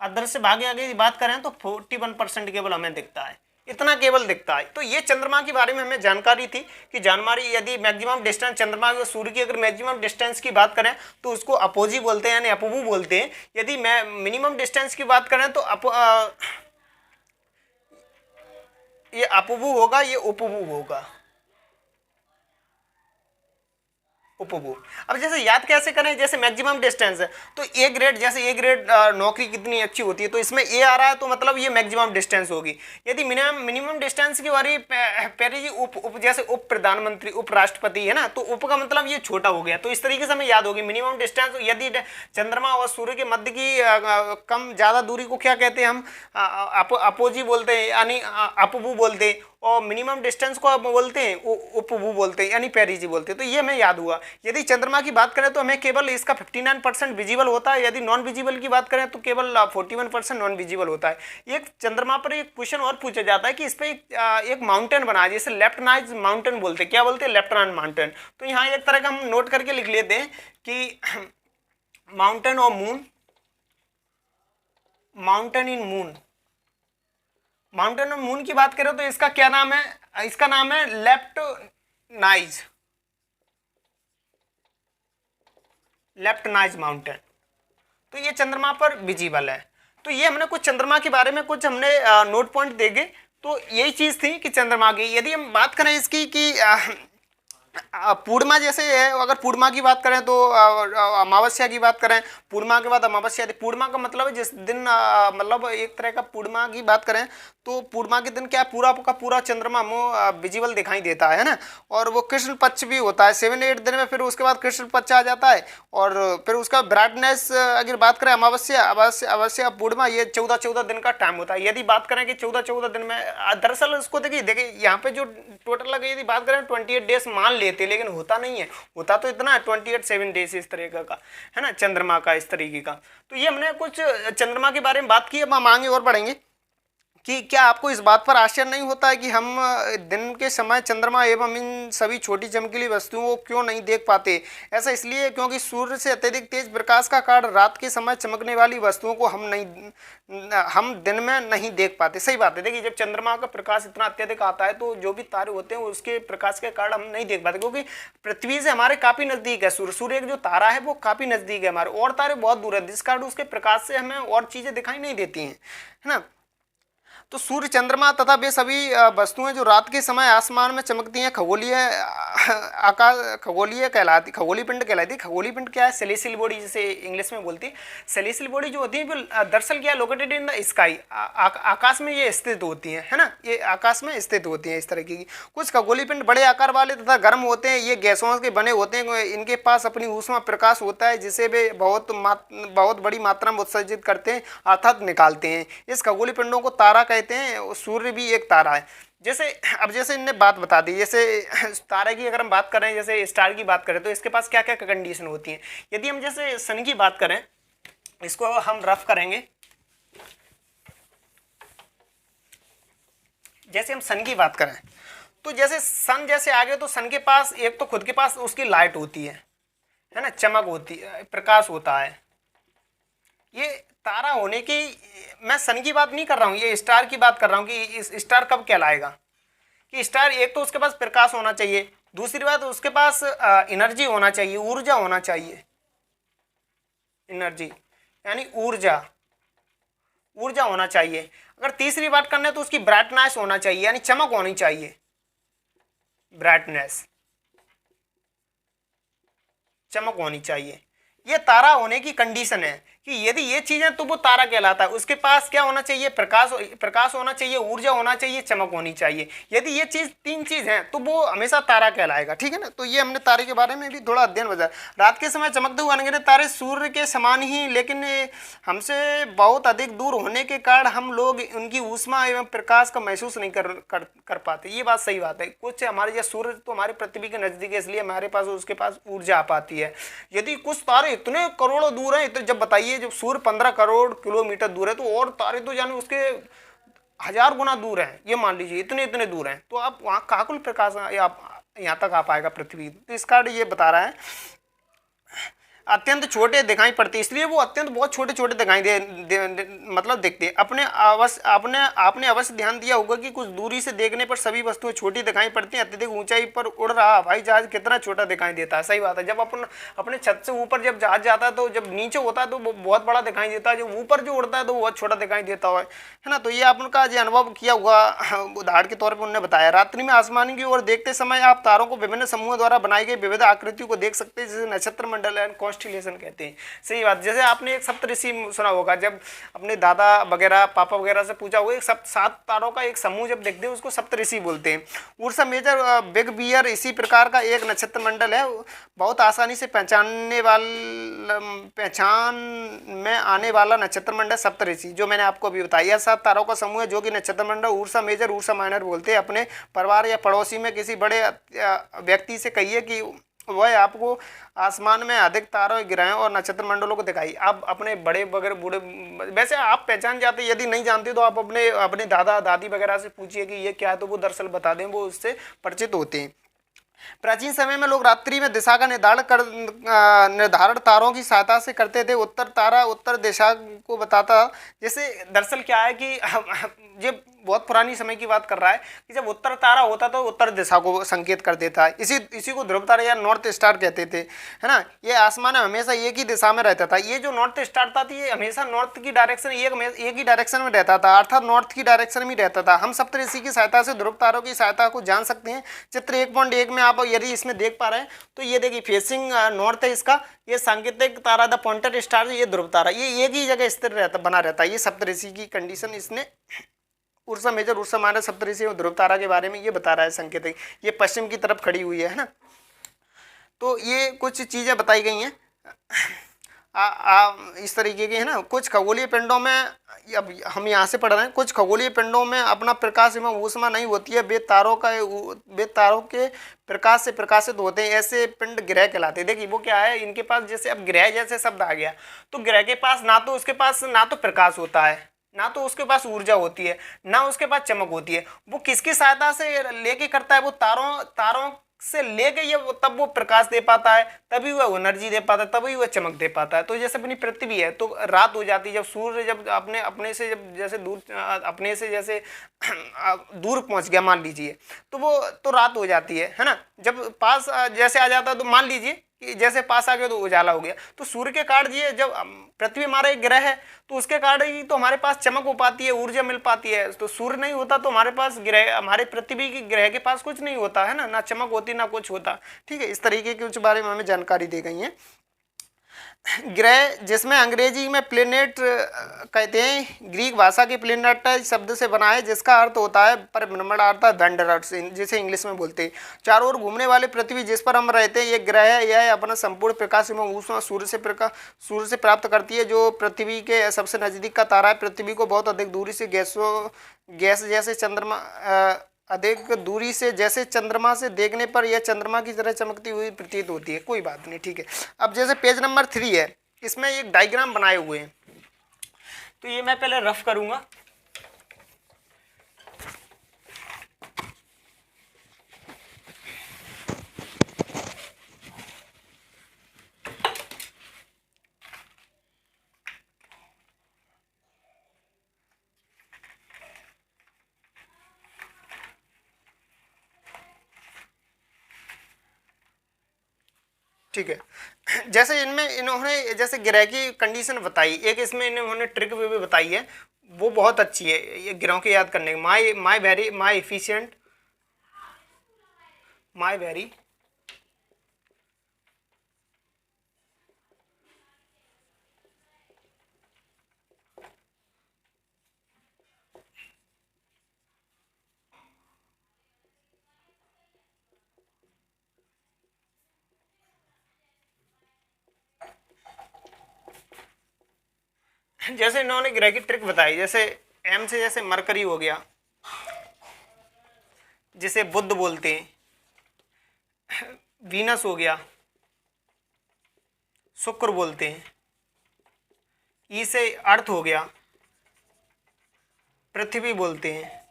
अदृश्य भाग की आगे बात करें तो 41% केवल हमें दिखता है, इतना केवल दिखता है। तो ये चंद्रमा के बारे में हमें जानकारी थी कि जानकारी, यदि मैक्सिमम डिस्टेंस चंद्रमा और सूर्य की अगर मैक्सिमम डिस्टेंस की बात करें तो उसको अपोजी बोलते हैं यानी अपभू बोलते हैं। यदि मिनिमम डिस्टेंस की बात करें तो ये अपभू होगा, ये उपभू होगा, उपभू। अब जैसे याद कैसे करें, जैसे मैक्सिमम डिस्टेंस है तो ए ग्रेड, जैसे ए ग्रेड नौकरी कितनी अच्छी होती है तो इसमें ए आ रहा है तो मतलब ये मैक्सिमम डिस्टेंस होगी। यदि मिनिमम डिस्टेंस की बारी पहले जी उप जैसे उप प्रधानमंत्री, उपराष्ट्रपति है ना, तो उप का मतलब ये छोटा हो गया, तो इस तरीके से हमें याद होगी मिनिमम डिस्टेंस। यदि चंद्रमा और सूर्य के मध्य की कम ज़्यादा दूरी को क्या कहते हैं हम, अपोजी बोलते हैं यानी अपभू बोलते हैं, और मिनिमम डिस्टेंस को बोलते हैं उपभू बोलते हैं यानी पेरिजी बोलते हैं। तो ये हमें याद हुआ। यदि चंद्रमा की बात करें तो हमें केवल इसका 59% विजिबल होता है, यदि नॉन विजिबल की बात करें तो केवल 41% नॉन विजिबल होता है। एक चंद्रमा पर एक क्वेश्चन और पूछा जाता है कि इस पर एक माउंटेन बना है, जैसे लेफ्ट नाइज माउंटेन बोलते हैं, क्या बोलते हैं, लेफ्ट नाइज माउंटेन। तो यहाँ एक तरह का हम नोट करके लिख लेते हैं कि mountain of moon, mountain in moon, mountain of moon की बात करें तो इसका क्या नाम है, इसका नाम है left noise, left noise mountain. तो ये चंद्रमा पर विजिबल है। तो ये हमने कुछ चंद्रमा के बारे में कुछ हमने नोट पॉइंट देखे, तो यही चीज थी कि चंद्रमा की। यदि हम बात करें इसकी कि पूर्णिमा जैसे है, अगर पूर्णिमा की बात करें तो अमावस्या की बात करें, पूर्णिमा के बाद अमावस्या। पूर्णिमा का मतलब है जिस दिन मतलब एक तरह का पूर्णिमा की बात करें तो पूर्णिमा के दिन क्या है, पूरा का पूरा चंद्रमा हमें विजिबल दिखाई देता है ना। और वो कृष्ण पक्ष भी होता है 7-8 दिन में, फिर उसके बाद कृष्ण पक्ष आ जाता है। और फिर उसका ब्राइटनेस अगर बात करें अमावस्या अमावस्या अमावस्या पूर्णिमा, ये 14-14 दिन का टाइम होता है। यदि बात करें कि 14-14 दिन में दरअसल उसको देखिए देखिए यहाँ पे जो टोटल लगे, यदि बात करें 28 डेज मान लेते, लेकिन होता नहीं है। होता तो इतना 28-7 डेज इस तरीके का है ना, चंद्रमा का इस तरीके का। तो ये हमने कुछ चंद्रमा के बारे में बात की। अब हम आगे और बढ़ेंगे कि क्या आपको इस बात पर आश्चर्य नहीं होता है कि हम दिन के समय चंद्रमा एवं इन सभी छोटी चमकीली वस्तुओं को क्यों नहीं देख पाते। ऐसा इसलिए क्योंकि सूर्य से अत्यधिक तेज प्रकाश का कारण रात के समय चमकने वाली वस्तुओं को हम दिन में नहीं देख पाते। सही बात है। देखिए जब चंद्रमा का प्रकाश इतना अत्यधिक आता है तो जो भी तारे होते हैं उसके प्रकाश के कारण हम नहीं देख पाते, क्योंकि पृथ्वी से हमारे काफी नजदीक है सूर्य। सूर्य एक जो तारा है वो काफी नजदीक है हमारे, और तारे बहुत दूर है, जिस कारण उसके प्रकाश से हमें और चीजें दिखाई नहीं देती हैं, है ना। तो सूर्य, चंद्रमा तथा वे सभी वस्तुएं जो रात के समय आसमान में चमकती हैं खगोलीय आकाश खगोलीय पिंड कहलाती है। खगोलीय पिंड क्या है, सेलेस्टियल बॉडी जिसे इंग्लिश में बोलती है। सेलेस्टियल बॉडी जो होती है वो दरअसल क्या लोकेटेड इन द स्काई, आकाश में ये स्थित होती है ना, ये आकाश में स्थित होती है इस तरह की। कुछ खगोलीय पिंड बड़े आकार वाले तथा गर्म होते हैं, ये गैसों के बने होते हैं। इनके पास अपनी ऊष्मा प्रकाश होता है जिसे वे बहुत बड़ी मात्रा में उत्सर्जित करते हैं अर्थात निकालते हैं। इस खगोलीय पिंडों को तारा कहते हैं। सूर्य भी एक तारा है। जैसे इनने बात बता दी, जैसे तारे की अगर हम बात करें, जैसे स्टार की बात करें तो इसके पास क्या क्या कंडीशन होती हैं। यदि हम जैसे सन की बात करें, इसको हम रफ करेंगे। जैसे हम सन की बात करें तो जैसे सन जैसे आगे, तो सन के पास एक तो खुद के पास उसकी लाइट होती है ना, चमक होती है, प्रकाश होता है। ये तारा होने की, मैं सन की बात नहीं कर रहा हूँ, ये स्टार की बात कर रहा हूँ कि इस स्टार कब कहलाएगा। कि स्टार एक तो उसके पास प्रकाश होना चाहिए, दूसरी बात उसके पास एनर्जी होना चाहिए, ऊर्जा होना चाहिए। एनर्जी यानी ऊर्जा होना चाहिए। अगर तीसरी बात करना है तो उसकी ब्राइटनेस होना चाहिए, यानी चमक होनी चाहिए। ब्राइटनेस, चमक होनी चाहिए। ये तारा होने की कंडीशन है कि यदि ये चीजें तो वो तारा कहलाता है। उसके पास क्या होना चाहिए, प्रकाश होना चाहिए, ऊर्जा होना चाहिए, चमक होनी चाहिए। यदि ये तीन चीज हैं तो वो हमेशा तारा कहलाएगा, ठीक है ना। तो ये हमने तारे के बारे में भी थोड़ा अध्ययन बताया। रात के समय चमकते हुए अनगिनत तारे सूर्य के समान ही, लेकिन हमसे बहुत अधिक दूर होने के कारण हम लोग उनकी ऊष्मा एवं प्रकाश का महसूस नहीं कर पाते। ये बात सही बात है। कुछ हमारे या सूर्य तो हमारे पृथ्वी के नजदीक है, इसलिए हमारे पास उसके पास ऊर्जा आ पाती है। यदि कुछ तारे इतने करोड़ों दूर हैं, जब बताइए जब सूर्य 15 करोड़ किलोमीटर दूर है, तो और तारे तो जाने उसके 1000 गुना दूर हैं। ये मान लीजिए इतने दूर हैं, तो आप वहाँ काकुल प्रकाश यहाँ तक आ पाएगा पृथ्वी। तो इस कारण ये बता रहा है अत्यंत छोटे दिखाई पड़ते, इसलिए वो अत्यंत बहुत छोटे छोटे दिखाई मतलब दिखते हैं। आपने अवश्य ध्यान दिया होगा कि कुछ दूरी से देखने पर सभी वस्तुएं छोटी दिखाई पड़ती हैं। अत्यधिक ऊंचाई पर उड़ रहा हवाई जहाज कितना छोटा दिखाई देता है। सही बात है। जब अपने छत से ऊपर जब जहाज जाता है तो जब नीचे होता है तो वो बहुत बड़ा दिखाई देता है, जब ऊपर जो उड़ता है तो बहुत छोटा दिखाई देता है ना। तो ये आपका जो अनुभव किया हुआ उदाहरण के तौर पर उन्होंने बताया। रात्रि में आसमान की ओर देखते समय आप तारों को विभिन्न समूहों द्वारा बनाई गई विविध आकृतियों को देख सकते हैं, जिसे नक्षत्र मंडल एंड कॉन्स्टिलेशन कहते हैं। सही बात। जैसे आपने एक सप्तऋषि सुना होगा, जब अपने दादा वगैरह पापा वगैरह से पूछा होगा, एक 7 तारों का एक समूह जब देखते हैं उसको सप्तऋषि बोलते हैं। उर्सा मेजर, बिग बियर इसी प्रकार का एक नक्षत्र मंडल है। बहुत आसानी से पहचान में आने वाला नक्षत्र मंडल सप्तऋषि, जो मैंने आपको अभी बताया। 7 तारों का समूह है जो कि नक्षत्र मंडल उर्सा मेजर उर्सा माइनर बोलते हैं। अपने परिवार या पड़ोसी में किसी बड़े व्यक्ति से कहिए कि वह आपको आसमान में अधिक तारों, ग्रहों और नक्षत्र मंडलों को दिखाई। आप अपने बड़े वगैरह बूढ़े, वैसे आप पहचान जाते, यदि नहीं जानते तो आप अपने दादा दादी वगैरह से पूछिए कि ये क्या है, तो वो दरअसल बता दें, वो उससे परिचित होते हैं। प्राचीन समय में लोग रात्रि में दिशा का निर्धारण तारों की सहायता से करते थे। उत्तर तारा उत्तर दिशा को बताता। जैसे दरअसल क्या है कि जब बहुत पुरानी समय की बात कर रहा है कि जब उत्तर तारा होता तो उत्तर दिशा को संकेत कर देता है। इसी को ध्रुव तारा या नॉर्थ स्टार कहते थे, है ना। ये आसमान में हमेशा एक ही दिशा में रहता था। ये जो नॉर्थ स्टार था ये हमेशा नॉर्थ की डायरेक्शन एक ही डायरेक्शन में रहता था, अर्थात नॉर्थ की डायरेक्शन में रहता था। हम सप्तऋषि की सहायता से ध्रुव तारों की सहायता को जान सकते हैं। चित्र 1.1 में आप यदि इसमें देख पा रहे हैं तो ये देखिए फेसिंग नॉर्थ है इसका, ये सांकेतिक तारा द पॉइंटर स्टार, ये ध्रुव तारा, ये एक ही जगह स्थिर रहता बना रहता है। ये सप्तऋषि की कंडीशन इसने उर्सा मेजर, उर्सा माइनर, सप्तऋषि और ध्रुव तारा के बारे में ये बता रहा है संकेतिक। ये पश्चिम की तरफ खड़ी हुई है ना। तो ये कुछ चीज़ें बताई गई हैं इस तरीके की, है ना। कुछ खगोलीय पिंडों में, अब हम यहाँ से पढ़ रहे हैं, कुछ खगोलीय पिंडों में अपना प्रकाश एवं ऊष्मा नहीं होती है, वे तारों के प्रकाश से प्रकाशित होते हैं। ऐसे पिंड ग्रह कहलाते हैं। देखिए वो क्या है, इनके पास जैसे अब ग्रह जैसे शब्द आ गया तो ग्रह के पास ना तो उसके पास ना तो प्रकाश होता है, ना तो उसके पास ऊर्जा होती है, ना उसके पास चमक होती है। वो किसकी सहायता से लेके करता है, वो तारों से लेके ये तब वो प्रकाश दे पाता है, तभी वह एनर्जी दे पाता है, तभी वह चमक दे पाता है। तो जैसे अपनी पृथ्वी है तो रात हो जाती है जब सूर्य जब अपने से जब जैसे दूर पहुंच गया मान लीजिए, तो वो तो रात हो जाती है ना। जब पास जैसे आ जाता है तो मान लीजिए कि जैसे पास आ गया तो उजाला हो गया। तो सूर्य के कारण ये जब पृथ्वी हमारा एक ग्रह है तो उसके कारण ही तो हमारे पास चमक हो पाती है, ऊर्जा मिल पाती है। तो सूर्य नहीं होता तो हमारे पास ग्रह, हमारे पृथ्वी की ग्रह के पास कुछ नहीं होता है ना चमक होती ना कुछ होता। ठीक है, इस तरीके के कुछ बारे में हमें जानकारी दी गई है। ग्रह जिसमें अंग्रेजी में प्लेनेट कहते हैं, ग्रीक भाषा के प्लेनेट शब्द से बना है जिसका अर्थ होता है परिभ्रमण, अर्थात वेंडरर्स जिसे इंग्लिश में बोलते हैं। चारों ओर घूमने वाले पृथ्वी जिस पर हम रहते हैं, ये ग्रह है, यह अपना संपूर्ण प्रकाश एवं ऊष्मा सूर्य से प्राप्त करती है, जो पृथ्वी के सबसे नजदीक का तारा है। पृथ्वी को बहुत अधिक दूरी से गैस जैसे चंद्रमा अधिक दूरी से जैसे चंद्रमा से देखने पर यह चंद्रमा की तरह चमकती हुई प्रतीत होती है। कोई बात नहीं, ठीक है। अब जैसे पेज नंबर 3 है, इसमें एक डायग्राम बनाए हुए हैं, तो ये मैं पहले रफ करूंगा। ठीक है, जैसे इन्होंने जैसे ग्रह की कंडीशन बताई, एक इसमें इन्होंने ट्रिक भी बताई है, वो बहुत अच्छी है ये ग्रहों के याद करने की। माई एफिशिएंट माई वेरी जैसे इन्होंने ग्रह की ट्रिक बताई, जैसे एम से जैसे मरकरी हो गया जिसे बुध बोलते हैं, वीनस हो गया शुक्र बोलते हैं, ई से अर्थ हो गया पृथ्वी बोलते हैं,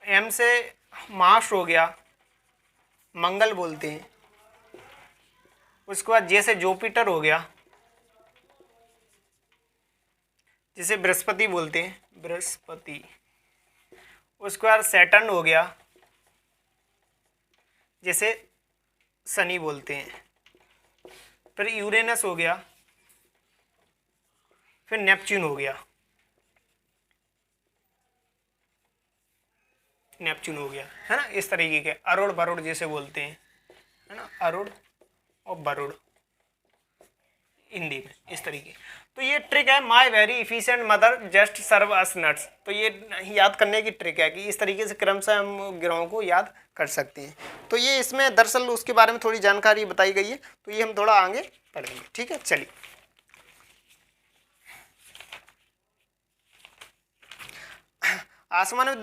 एम से मार्स हो गया मंगल बोलते हैं, उसके बाद जे से जुपिटर हो गया जिसे बृहस्पति बोलते हैं बृहस्पति, उसके बाद सैटर्न हो गया जिसे शनि बोलते हैं, फिर यूरेनस हो गया, फिर नेपच्यून हो गया, है ना। इस तरीके के अरुण वरुण जैसे बोलते हैं, है ना, अरुण और वरुण हिंदी में, इस तरीके। तो ये ट्रिक है, my very efficient mother just serve us nuts. तो ये याद करने की ट्रिक है कि इस तरीके से क्रम से हम ग्रहों को याद कर सकते हैं। तो ये इसमें दरअसल उसके बारे में थोड़ी जानकारी बताई गई है, तो ये हम थोड़ा आगे पढ़ेंगे। ठीक है, चलिए। आसमान में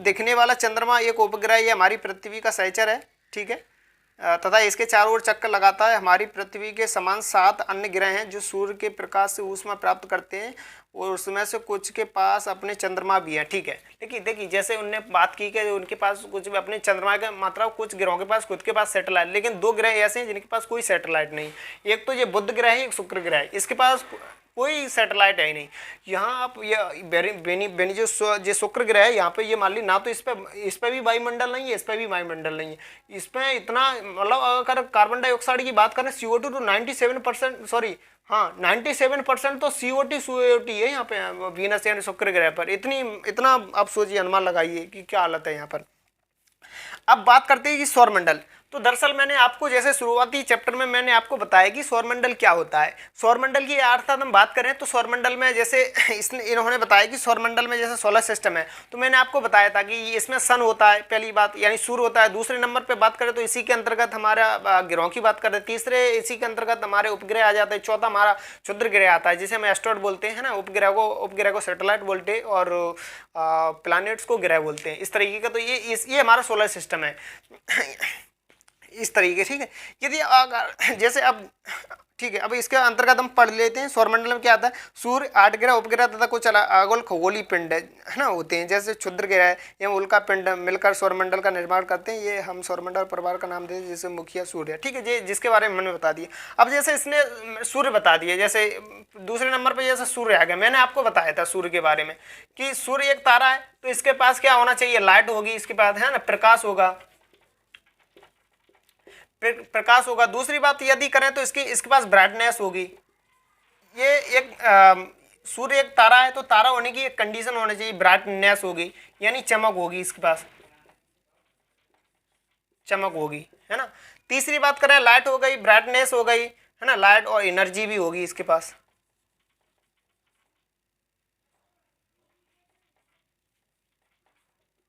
दिखने वाला चंद्रमा एक उपग्रह, ये हमारी पृथ्वी का सहचर है। ठीक है, तथा इसके चारों ओर चक्कर लगाता है। हमारी पृथ्वी के समान 7 अन्य ग्रह हैं जो सूर्य के प्रकाश से ऊष्मा प्राप्त करते हैं, और उसमें से कुछ के पास अपने चंद्रमा भी है। ठीक है, देखिए जैसे उनने बात की कि उनके पास कुछ भी अपने चंद्रमा का, मतलब कुछ ग्रहों के पास खुद के पास सैटेलाइट, लेकिन 2 ग्रह ऐसे हैं जिनके पास कोई सैटेलाइट नहीं। एक तो ये बुध ग्रह है, एक शुक्र ग्रह है। इसके पास कोई सैटेलाइट है ही नहीं। यहाँ आप ये बेनी जो शुक्र ग्रह है, यहाँ पे ये मान ली ना तो इस पे भी वायुमंडल नहीं है, इस पे भी वायुमंडल नहीं है। इसमें इतना मतलब अगर कार्बन डाइऑक्साइड की बात करें CO2 तो 97%, सॉरी हाँ 97% तो CO2 है यहाँ पे वीनस यानी शुक्र ग्रह पर। इतना आप सोचिए, अनुमान लगाइए कि क्या हालत है यहाँ पर। अब बात करते हैं कि सौरमंडल। तो दरअसल मैंने आपको जैसे शुरुआती चैप्टर में मैंने आपको बताया कि सौरमंडल क्या होता है। सौरमंडल की अर्थात हम बात करें तो सौरमंडल में जैसे इन्होंने बताया कि सौरमंडल में जैसे सोलर सिस्टम है, तो मैंने आपको बताया था कि इसमें सन होता है पहली बात, यानी सूर्य होता है। दूसरे नंबर पर बात करें तो इसी के अंतर्गत हमारा ग्रहों की बात करें, तीसरे इसी के अंतर्गत हमारे उपग्रह आ जाते हैं, चौथा हमारा क्षुद्र ग्रह आता है जिसे हम एस्ट्रॉइड बोलते हैं ना, उपग्रह को सैटेलाइट बोलते हैं, और प्लैनेट्स को ग्रह बोलते हैं, इस तरीके का। तो ये हमारा सोलर सिस्टम है इस तरीके, ठीक है। यदि अगर जैसे अब ठीक है, अब इसके अंतर्गत हम पढ़ लेते हैं सौरमंडल में क्या आता है। सूर्य, 8 ग्रह, उपग्रह तथा कुछ आगोल खगोलीय पिंड है ना होते हैं, जैसे क्षुद्र ग्रह या उल्का पिंड मिलकर सौरमंडल का निर्माण करते हैं। ये हम सौरमंडल परिवार का नाम देते हैं, जिसे मुखिया सूर्य है, ठीक है, ये जिसके बारे में मैंने बता दिया। अब जैसे इसने सूर्य बता दिए, जैसे दूसरे नंबर पर जैसे सूर्य आ गया, मैंने आपको बताया था सूर्य के बारे में कि सूर्य एक तारा है, तो इसके पास क्या होना चाहिए, लाइट होगी, इसके पास है ना प्रकाश होगा, प्रकाश होगा। दूसरी बात यदि करें तो इसके पास ब्राइटनेस होगी। ये एक सूर्य एक तारा है, तो तारा होने की एक कंडीशन होनी चाहिए, ब्राइटनेस होगी, यानी चमक होगी, इसके पास चमक होगी, है ना। तीसरी बात करें, लाइट हो गई, ब्राइटनेस हो गई, है ना, लाइट और एनर्जी भी होगी इसके पास,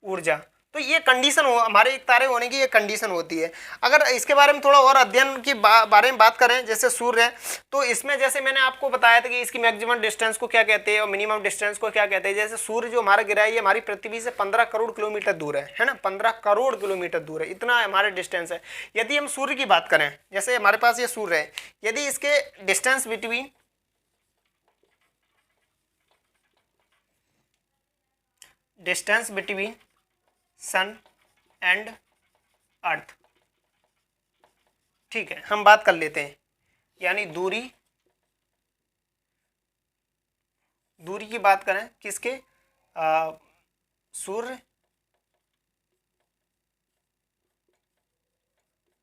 ऊर्जा। तो ये कंडीशन हो, हमारे एक तारे होने की ये कंडीशन होती है। अगर इसके बारे में थोड़ा और अध्ययन की बारे में बात करें, जैसे सूर्य है, तो इसमें जैसे मैंने आपको बताया था कि इसकी मैक्सिमम डिस्टेंस को क्या कहते हैं और मिनिमम डिस्टेंस को क्या कहते हैं। जैसे सूर्य जो हमारा ग्रह है, ये हमारी पृथ्वी से 15 करोड़ किलोमीटर दूर है ना, 15 करोड़ किलोमीटर दूर है, इतना हमारे डिस्टेंस है। यदि हम सूर्य की बात करें, जैसे हमारे पास ये सूर्य है, यदि इसके distance between sun and earth, ठीक है, हम बात कर लेते हैं, यानी दूरी की बात करें किसके, सूर्य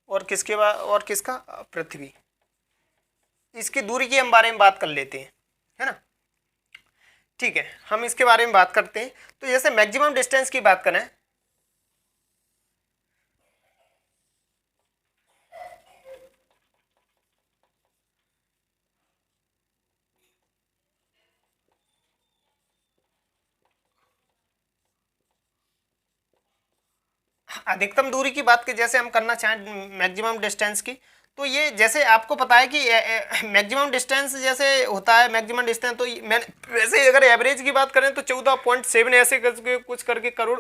और किसके और किसका, पृथ्वी, इसकी दूरी की हम बारे में बात कर लेते हैं, है ना, ठीक है। हम इसके बारे में बात करते हैं। तो जैसे मैक्सिमम डिस्टेंस की बात करें, अधिकतम दूरी की बात की जैसे हम करना चाहें मैक्सिमम डिस्टेंस की, तो ये जैसे आपको पता है कि मैक्सिमम डिस्टेंस जैसे होता है, मैक्सिमम डिस्टेंस तो मैंने वैसे अगर एवरेज की बात करें तो 14.7 ऐसे करके कुछ करके करोड़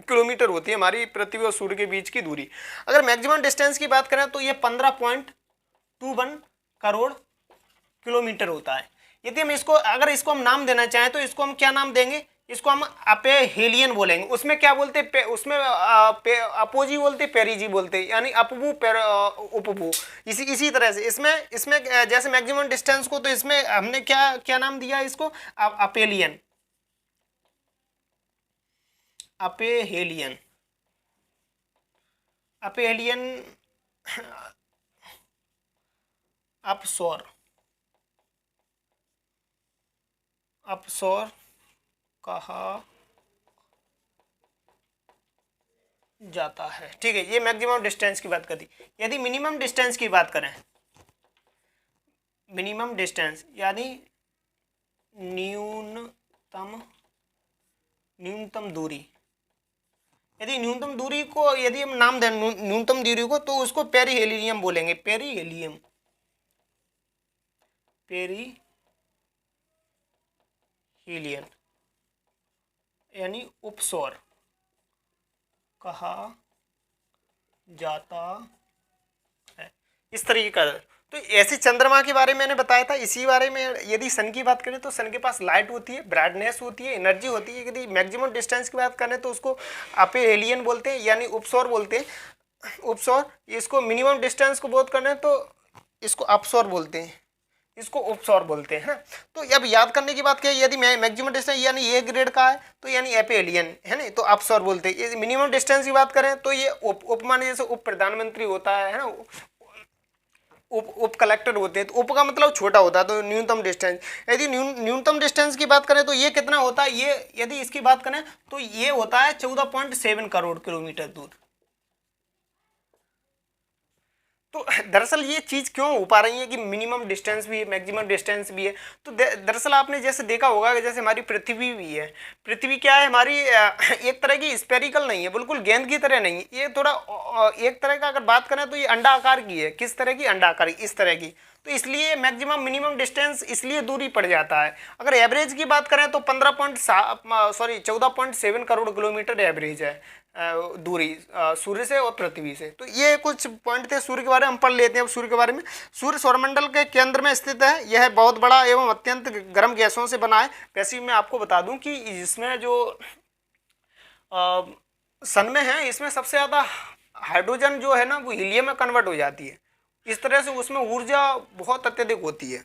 किलोमीटर होती है हमारी पृथ्वी और सूर्य के बीच की दूरी। अगर मैक्सिमम डिस्टेंस की बात करें तो ये 15.21 करोड़ किलोमीटर होता है। यदि हम अगर इसको हम नाम देना चाहें तो इसको हम क्या नाम देंगे, इसको हम अपेहेलियन बोलेंगे। उसमें क्या बोलते हैं, उसमें अपोजी बोलते, पेरीजी बोलते, यानी अपभू उपभू। इसी तरह से इसमें जैसे मैक्सिमम डिस्टेंस को, तो इसमें हमने क्या क्या नाम दिया इसको, अपेलियन, अपेहेलियन, अपेहेलियन, अपसौर, अपसौर कहा जाता है, ठीक है। ये मैक्सिमम डिस्टेंस की बात कर दी। यदि मिनिमम डिस्टेंस की बात करें, मिनिमम डिस्टेंस यानी न्यूनतम दूरी, यदि न्यूनतम दूरी को यदि हम नाम दें न्यूनतम दूरी को, तो उसको पेरीहेलियम बोलेंगे, पेरीहेलियम, पेरीहेलियन यानी उपसौर कहा जाता है, इस तरीके का। तो ऐसे चंद्रमा के बारे में मैंने बताया था। इसी बारे में यदि सन की बात करें तो सन के पास लाइट होती है, ब्राइटनेस होती है, एनर्जी होती है। यदि मैक्सिमम डिस्टेंस की बात करें तो उसको अपेहेलियन बोलते हैं, यानी उपसौर बोलते हैं, उपसौर। इसको मिनिमम डिस्टेंस को बात करें तो इसको अपसौर बोलते हैं, इसको उपसौर बोलते हैं, है ना। तो अब याद करने की बात क्या है, यदि मैक्सिमम डिस्टेंस यानी ये ग्रेड का है तो यानी एपेलियन है ना, तो अपसौर बोलते हैं। ये मिनिमम डिस्टेंस की बात करें तो ये उप माने जैसे उप प्रधानमंत्री होता है ना, उप कलेक्टर होते हैं, तो उप का मतलब छोटा होता है, तो न्यूनतम डिस्टेंस। यदि न्यूनतम डिस्टेंस की बात करें तो ये कितना होता है, ये यदि इसकी बात करें तो ये होता है 14.7 करोड़ किलोमीटर दूर। तो दरअसल ये चीज क्यों हो पा रही है कि मिनिमम डिस्टेंस भी है, मैक्सिमम डिस्टेंस भी है। तो दरअसल आपने जैसे देखा होगा कि जैसे हमारी पृथ्वी भी है, पृथ्वी क्या है हमारी, एक तरह की स्पेरिकल नहीं है, बिल्कुल गेंद की तरह नहीं है, ये थोड़ा एक तरह का अगर बात करें तो ये अंडा आकार की है। किस तरह की, अंडा आकार, इस तरह की। तो इसलिए मैक्सिमम मिनिमम डिस्टेंस इसलिए दूरी पड़ जाता है। अगर एवरेज की बात करें तो 14.7 करोड़ किलोमीटर एवरेज है दूरी सूर्य से और पृथ्वी से। तो ये कुछ पॉइंट थे सूर्य के बारे में, हम पढ़ लेते हैं अब सूर्य के बारे में। सूर्य सौरमंडल के केंद्र में स्थित है, यह बहुत बड़ा एवं अत्यंत गर्म गैसों से बना है। वैसे ही मैं आपको बता दूं कि इसमें जो सन में है, इसमें सबसे ज़्यादा हाइड्रोजन जो है ना वो हीलियम में कन्वर्ट हो जाती है। इस तरह से उसमें ऊर्जा बहुत अत्यधिक होती है।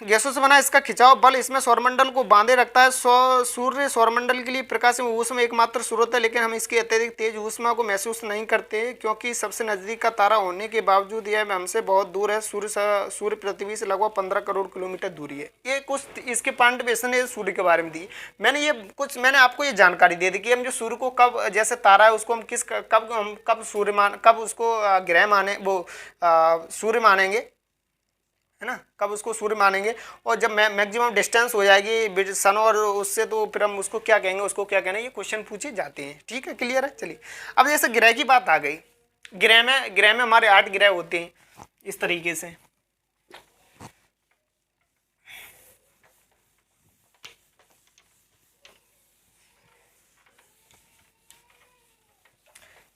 गैसों से बना इसका खिंचाव बल इसमें सौरमंडल को बांधे रखता है। सूर्य सौरमंडल के लिए प्रकाश में ऊष्मा एकमात्र स्रोत है, लेकिन हम इसकी अत्यधिक तेज ऊष्मा को महसूस नहीं करते क्योंकि सबसे नजदीक का तारा होने के बावजूद यह हमसे बहुत दूर है। सूर्य पृथ्वी से लगभग 15 करोड़ किलोमीटर दूरी है। ये कुछ इसके पॉइंट है सूर्य के बारे में दी। मैंने आपको ये जानकारी दे दी कि हम जो सूर्य को कब, जैसे तारा है उसको हम कब उसको ग्रह माने, वो सूर्य मानेंगे, है ना, कब उसको सूर्य मानेंगे, और जब मैक्सिमम डिस्टेंस हो जाएगी सन और उससे, तो फिर हम उसको क्या कहेंगे, उसको क्या कहना है, ये क्वेश्चन पूछे जाते हैं। ठीक है, क्लियर है। चलिए अब जैसे ग्रह की बात आ गई, ग्रह में हमारे 8 ग्रह होते हैं इस तरीके से।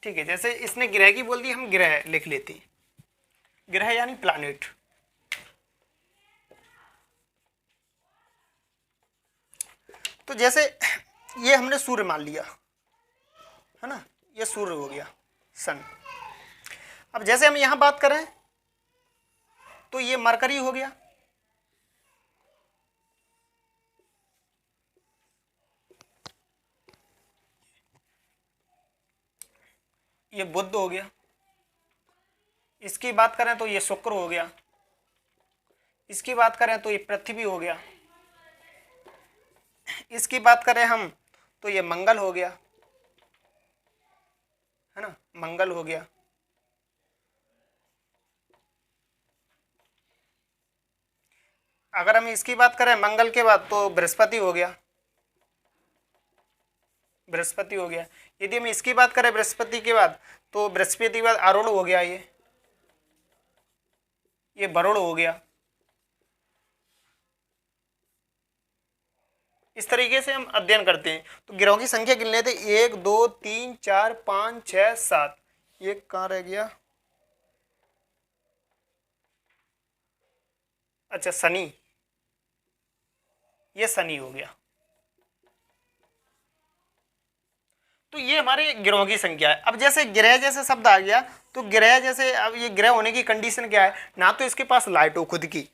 ठीक है, जैसे इसने ग्रह की बोल दी, हम ग्रह लिख लेते हैं। ग्रह यानी प्लैनेट। तो जैसे ये हमने सूर्य मान लिया, है ना, ये सूर्य हो गया, सन। अब जैसे हम यहां बात करें तो ये मरकरी हो गया, ये बुध हो गया। इसकी बात करें तो ये शुक्र हो गया। इसकी बात करें तो ये पृथ्वी हो गया। इसकी बात करें हम तो ये मंगल हो गया, है ना, मंगल हो गया। अगर हम इसकी बात करें मंगल के बाद तो बृहस्पति हो गया, बृहस्पति हो गया। यदि हम इसकी बात करें बृहस्पति के बाद तो बृहस्पति के बाद आरूढ़ हो गया, ये वरुण हो गया। इस तरीके से हम अध्ययन करते हैं। तो ग्रहों की संख्या गिन लेते, 1 2 3 4 5 6 7। ये कहाँ रह गया, अच्छा शनि, ये शनि हो गया। तो ये हमारे ग्रहों की संख्या है। अब जैसे ग्रह जैसे शब्द आ गया, तो ग्रह जैसे, अब ये ग्रह होने की कंडीशन क्या है, ना तो इसके पास लाइट हो खुद की,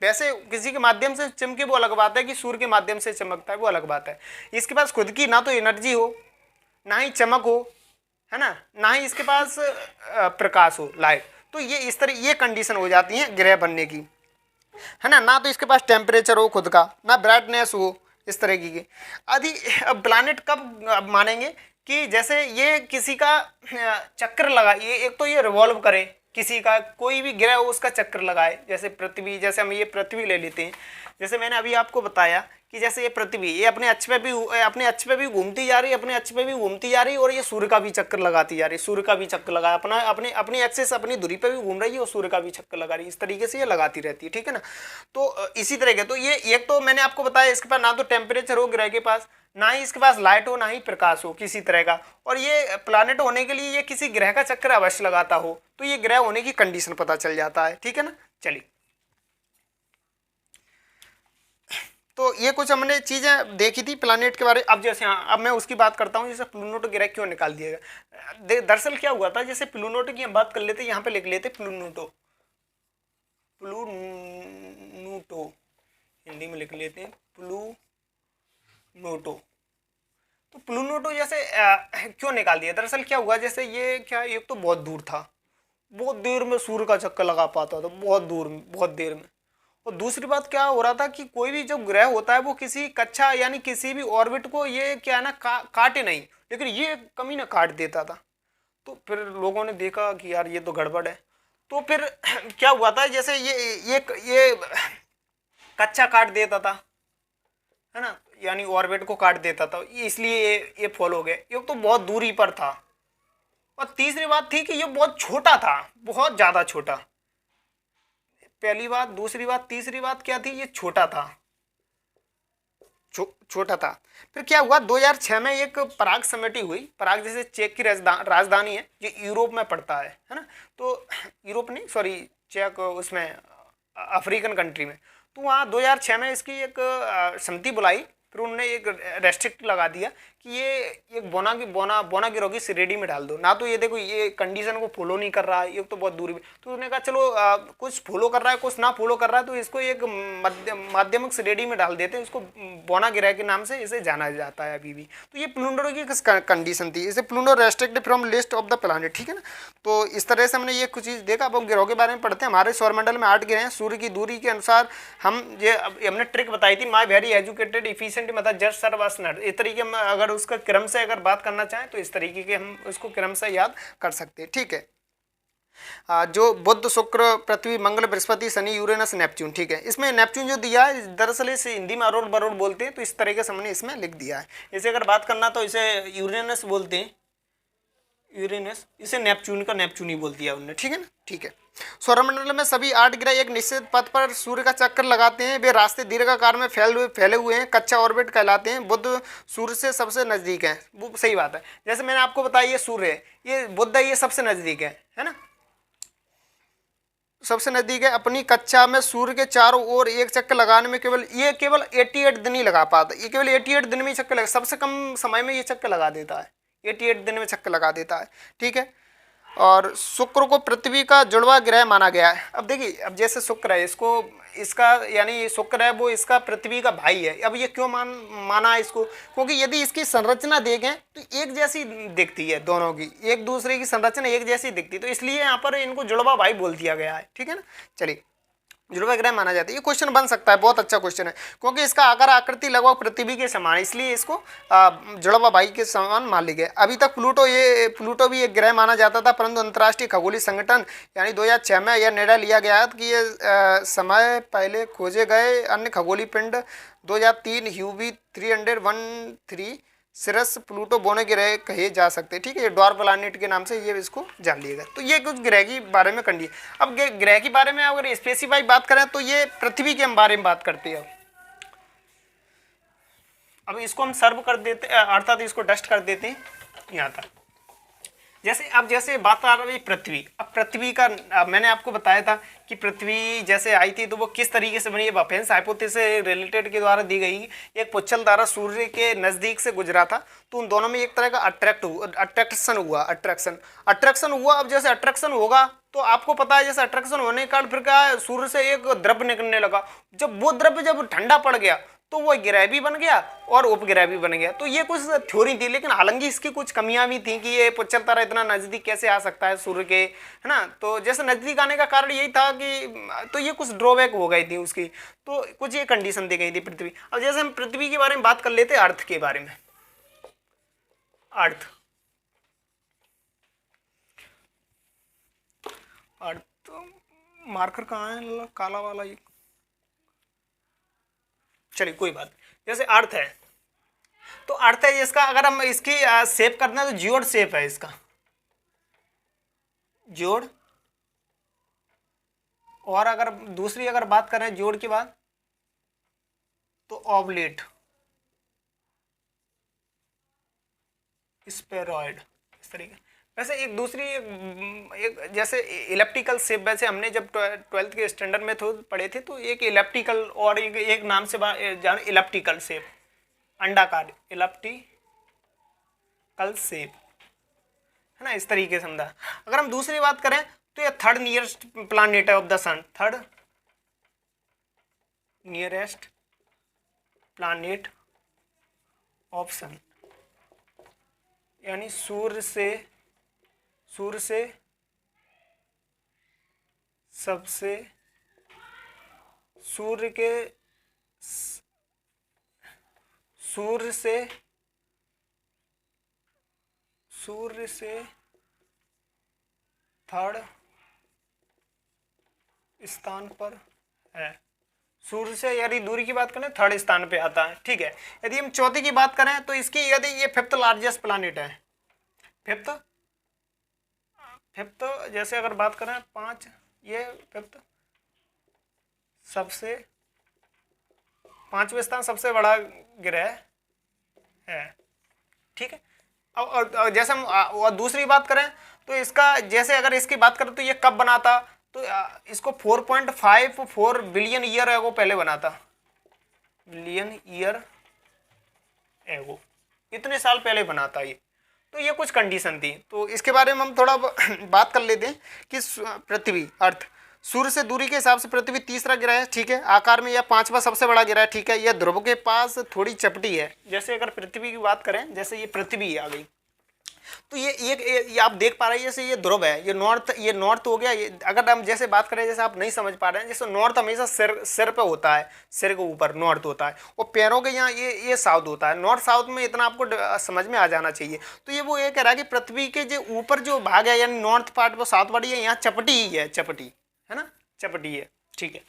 वैसे किसी के माध्यम से चमके वो अलग बात है, कि सूर्य के माध्यम से चमकता है वो अलग बात है। इसके पास खुद की ना तो एनर्जी हो, ना ही चमक हो, है ना ही इसके पास प्रकाश हो, लाइट। तो ये इस तरह ये कंडीशन हो जाती है ग्रह बनने की, है ना तो इसके पास टेम्परेचर हो खुद का, ना ब्राइटनेस हो, इस तरह की। आदि अब प्लानिट कब मानेंगे कि जैसे ये किसी का चक्कर लगा, ये एक तो ये रिवॉल्व करे, किसी का कोई भी ग्रह हो उसका चक्कर लगाए। जैसे पृथ्वी, जैसे हम ये पृथ्वी ले लेते हैं, जैसे मैंने अभी आपको बताया कि जैसे ये पृथ्वी, ये अपने अक्ष पे भी घूमती जा रही है, अपने अक्ष पे भी घूमती जा रही है, और ये सूर्य का भी चक्कर लगाती जा रही है, सूर्य का भी चक्कर लगा अपनी एक्सिस, अपनी दूरी पे भी घूम रही है, और सूर्य का भी चक्कर लगा रही है। इस तरीके से ये लगाती रहती है, ठीक है ना। तो इसी तरह के, तो ये एक तो मैंने आपको बताया, इसके पास ना तो टेम्परेचर हो ग्रह के पास, ना ही इसके पास लाइट हो, ना ही प्रकाश हो किसी तरह का, और ये प्लानिट होने के लिए ये किसी ग्रह का चक्कर अवश्य लगाता हो, तो ये ग्रह होने की कंडीशन पता चल जाता है, ठीक है ना। चलिए, तो ये कुछ हमने चीज़ें देखी थी प्लानिट के बारे। अब जैसे हाँ, अब मैं उसकी बात करता हूँ, जैसे प्लूटो ग्रह क्यों निकाल दिया गया। दरअसल क्या हुआ था, जैसे प्लूटो की हम बात कर लेते, यहाँ पे लिख लेते प्लूटो, प्लूटो, हिंदी में लिख लेते हैं प्लूटो। तो प्लूटो जैसे क्यों निकाल दिया? दरअसल क्या हुआ, जैसे ये क्या, एक तो बहुत दूर था, बहुत देर में सूर्य का चक्कर लगा पाता था, बहुत दूर में, बहुत देर में। और दूसरी बात क्या हो रहा था कि कोई भी जो ग्रह होता है वो किसी कक्षा यानी किसी भी ऑर्बिट को ये क्या है ना काटे नहीं, लेकिन ये कमी ना काट देता था। तो फिर लोगों ने देखा कि यार ये तो गड़बड़ है। तो फिर क्या हुआ था, जैसे ये कच्चा काट देता था, है ना, यानी ऑर्बिट को काट देता था, इसलिए ये फॉल हो गए। ये तो बहुत दूरी पर था। और तीसरी बात थी कि ये बहुत छोटा था, बहुत ज्यादा छोटा। पहली बात, दूसरी बात, तीसरी बात क्या थी, ये छोटा था, छोटा था। फिर क्या हुआ, 2006 में एक पराग समिति हुई। पराग जैसे चेक की राजधानी है, ये यूरोप में पड़ता है ना। तो यूरोप नहीं, सॉरी, चेक उसमें अफ्रीकन कंट्री में। तो वहाँ 2006 में इसकी एक समिति बुलाई। फिर उन्होंने एक रेस्ट्रिक्ट लगा दिया कि ये एक बोना की रोगी श्रेणी में डाल दो ना। तो ये देखो ये कंडीशन को फॉलो नहीं कर रहा है, ये तो बहुत दूरी में। तो उन्होंने कहा चलो कुछ फॉलो कर रहा है, कुछ ना फॉलो कर रहा है, तो इसको एक माध्यमिक श्रेणी में डाल देते हैं। इसको बोना गिरह के नाम से इसे जाना जाता है अभी भी। तो ये प्लूटो की कंडीशन थी, इसे Pluto restrict from list of the planet, ठीक है ना। तो इस तरह से हमने ये कुछ चीज़ देखा। अब हम ग्रहों के बारे में पढ़ते हैं। हमारे सौरमंडल में 8 ग्रह हैं। सूर्य की दूरी के अनुसार हमने ट्रिक बताई थी, माई वेरी एजुकेटेड इफिशिएंट मतलब जस्ट सर वास नॉट। इस तरीके में अगर उसका क्रम से अगर बात करना चाहें तो इस तरीके के हम उसको क्रम से याद कर सकते हैं, ठीक है। जो बुध, शुक्र, पृथ्वी, मंगल, बृहस्पति, शनि, यूरेनस, नेपच्यून, ठीक है। इसमें नेपच्यून जो दिया है दरअसल इसे हिंदी में अरोड़ बरोड़ बोलते हैं, तो इस तरीके से हमने इसमें लिख दिया है। इसे अगर बात करना तो इसे यूरेनस बोलते हैं, यूरेनस। इसे नेपच्यून का नेपच्यून ही बोल दिया उन्होंने, ठीक है ना, ठीक है। सौरमंडल में सभी 8 ग्रह एक निश्चित पथ पर सूर्य का चक्कर लगाते हैं। वे रास्ते दीर्घाकार में फैले हुए हैं, कच्चा ऑर्बिट कहलाते हैं। बुध सूर्य से सबसे नजदीक है, वो सही बात है। जैसे मैंने आपको बताया ये सूर्य है, ये बुध है, ये सबसे नजदीक है ना, सबसे नजदीक है। अपनी कक्षा में सूर्य के चारों ओर एक चक्कर लगाने में केवल 88 दिन ही लगा पाता। ये केवल 88 दिन में ही चक्कर लगा, सबसे कम समय में ये चक्कर लगा देता है, 88 दिन में चक्कर लगा देता है, ठीक है। और शुक्र को पृथ्वी का जुड़वा ग्रह माना गया है। अब देखिए, अब जैसे शुक्र है, इसका यानी शुक्र है वो इसका पृथ्वी का भाई है। अब ये क्यों माना है इसको, क्योंकि यदि इसकी संरचना देखें तो एक जैसी दिखती है, दोनों की एक दूसरे की संरचना एक जैसी दिखती है, तो इसलिए यहाँ पर इनको जुड़वा भाई बोल दिया गया है, ठीक है ना। चलिए, जुड़वा ग्रह माना जाता है। ये क्वेश्चन बन सकता है, बहुत अच्छा क्वेश्चन है, क्योंकि इसका आकार आकृति लगभग पृथ्वी के समान है, इसलिए इसको जुड़वा भाई के समान मान ली गए। अभी तक प्लूटो भी एक ग्रह माना जाता था, परंतु अंतर्राष्ट्रीय खगोलीय संगठन यानी 2006 में यह निर्णय लिया गया कि ये समय पहले खोजे गए अन्य खगोलीय पिंड 2003 ह्यूवी 313 सिरस प्लूटो बोने ग्रह कहे जा सकते हैं, ठीक है। ये ड्वार्फ प्लैनेट के नाम से ये इसको जान लिएगा। तो ये कुछ ग्रह के बारे में कंडी। अब ग्रह के बारे में अगर स्पेसिफाई बात करें तो ये पृथ्वी के बारे में बात करते हैं। अब इसको हम सर्व कर देते, अर्थात इसको डस्ट कर देते हैं यहाँ तक। जैसे बात आ रही पृथ्वी। अब पृथ्वी का मैंने आपको बताया था कि पृथ्वी जैसे आई थी तो वो किस तरीके से बनी है, बाफेन्स हाइपोथेसिस से रिलेटेड के द्वारा दी गई। एक पुच्छल तारा सूर्य के नज़दीक से गुजरा था, तो उन दोनों में एक तरह का अट्रैक्शन हुआ। अब जैसे अट्रैक्शन होगा तो आपको पता है, जैसे अट्रैक्शन होने के कारण फिर क्या, सूर्य से एक द्रव्य निकलने लगा। जब वो द्रव्य जब ठंडा पड़ गया तो वो ग्रह भी बन गया और उपग्रह भी बन गया। तो ये कुछ थ्योरी थी, लेकिन हालांकि इसकी कुछ कमियां भी थी कि ये पुच्छल तारा इतना नजदीक कैसे आ सकता है सूर्य के, है ना। तो जैसे नजदीक आने का कारण यही था कि तो ये कुछ ड्रॉबैक हो गई थी उसकी, तो कुछ ये कंडीशन दी गई थी पृथ्वी। अब जैसे हम पृथ्वी के बारे में बात कर लेते हैं, अर्थ के बारे में। अर्थ मार्कर कहाँ है, काला वाला ये, चलिए कोई बात। जैसे अर्थ है तो अर्थ है इसका, अगर हम इसकी शेप करते हैं तो जियोड शेप है इसका, जोड़। और अगर दूसरी अगर बात करें जोड़ की बात तो ऑबलेट, स्पेरॉइड, इस तरीके। वैसे एक दूसरी एक जैसे इलेप्टिकल शेप, वैसे हमने जब 12th के स्टैंडर्ड में पढ़े थे तो एक इलेप्टिकल और एक नाम से जान, इलेप्टिकल शेप, अंडाकार इलेप्टिकल शेप, है ना, इस तरीके से समझा। अगर हम दूसरी बात करें तो ये थर्ड नियरेस्ट प्लानिट है of the sun, third nearest planet of sun, यानी सूर्य से सबसे सूर्य से थर्ड स्थान पर है। सूर्य से यदि दूरी की बात करें थर्ड स्थान पे आता है, ठीक है। यदि हम चौथी की बात करें तो इसकी यदि ये फिफ्थ लार्जेस्ट प्लैनेट है, फिफ्थ जैसे अगर बात करें 5, ये फिफ्थ सबसे 5वें स्थान सबसे बड़ा ग्रह है, ठीक है। और जैसे हम और दूसरी बात करें तो इसका जैसे अगर इसकी बात करें तो ये कब बना था, तो इसको 4.54 बिलियन ईयर एगो पहले बना था, बिलियन ईयर एगो, इतने साल पहले बना था ये। तो ये कुछ कंडीशन थी, तो इसके बारे में हम थोड़ा बात कर लेते हैं कि पृथ्वी अर्थ सूर्य से दूरी के हिसाब से पृथ्वी तीसरा ग्रह है, ठीक है। आकार में यह 5वां सबसे बड़ा ग्रह है, ठीक है। यह ध्रुव के पास थोड़ी चपटी है। जैसे अगर पृथ्वी की बात करें, जैसे ये पृथ्वी आ गई तो ये आप देख पा रहे हैं, जैसे ये ध्रुव है, ये नॉर्थ हो गया। ये अगर हम जैसे बात करें, जैसे आप नहीं समझ पा रहे हैं, जैसे नॉर्थ हमेशा सिर पे होता है, सिर के ऊपर नॉर्थ होता है, और पैरों के यहाँ ये साउथ होता है। नॉर्थ साउथ में इतना आपको समझ में आ जाना चाहिए। तो ये वो ये कह रहा है कि पृथ्वी के जो ऊपर जो भाग है, यानी नॉर्थ पार्ट वो साउथ पार्ट, है यहाँ चपटी ही है, चपटी है ना, चपटी है, ठीक है।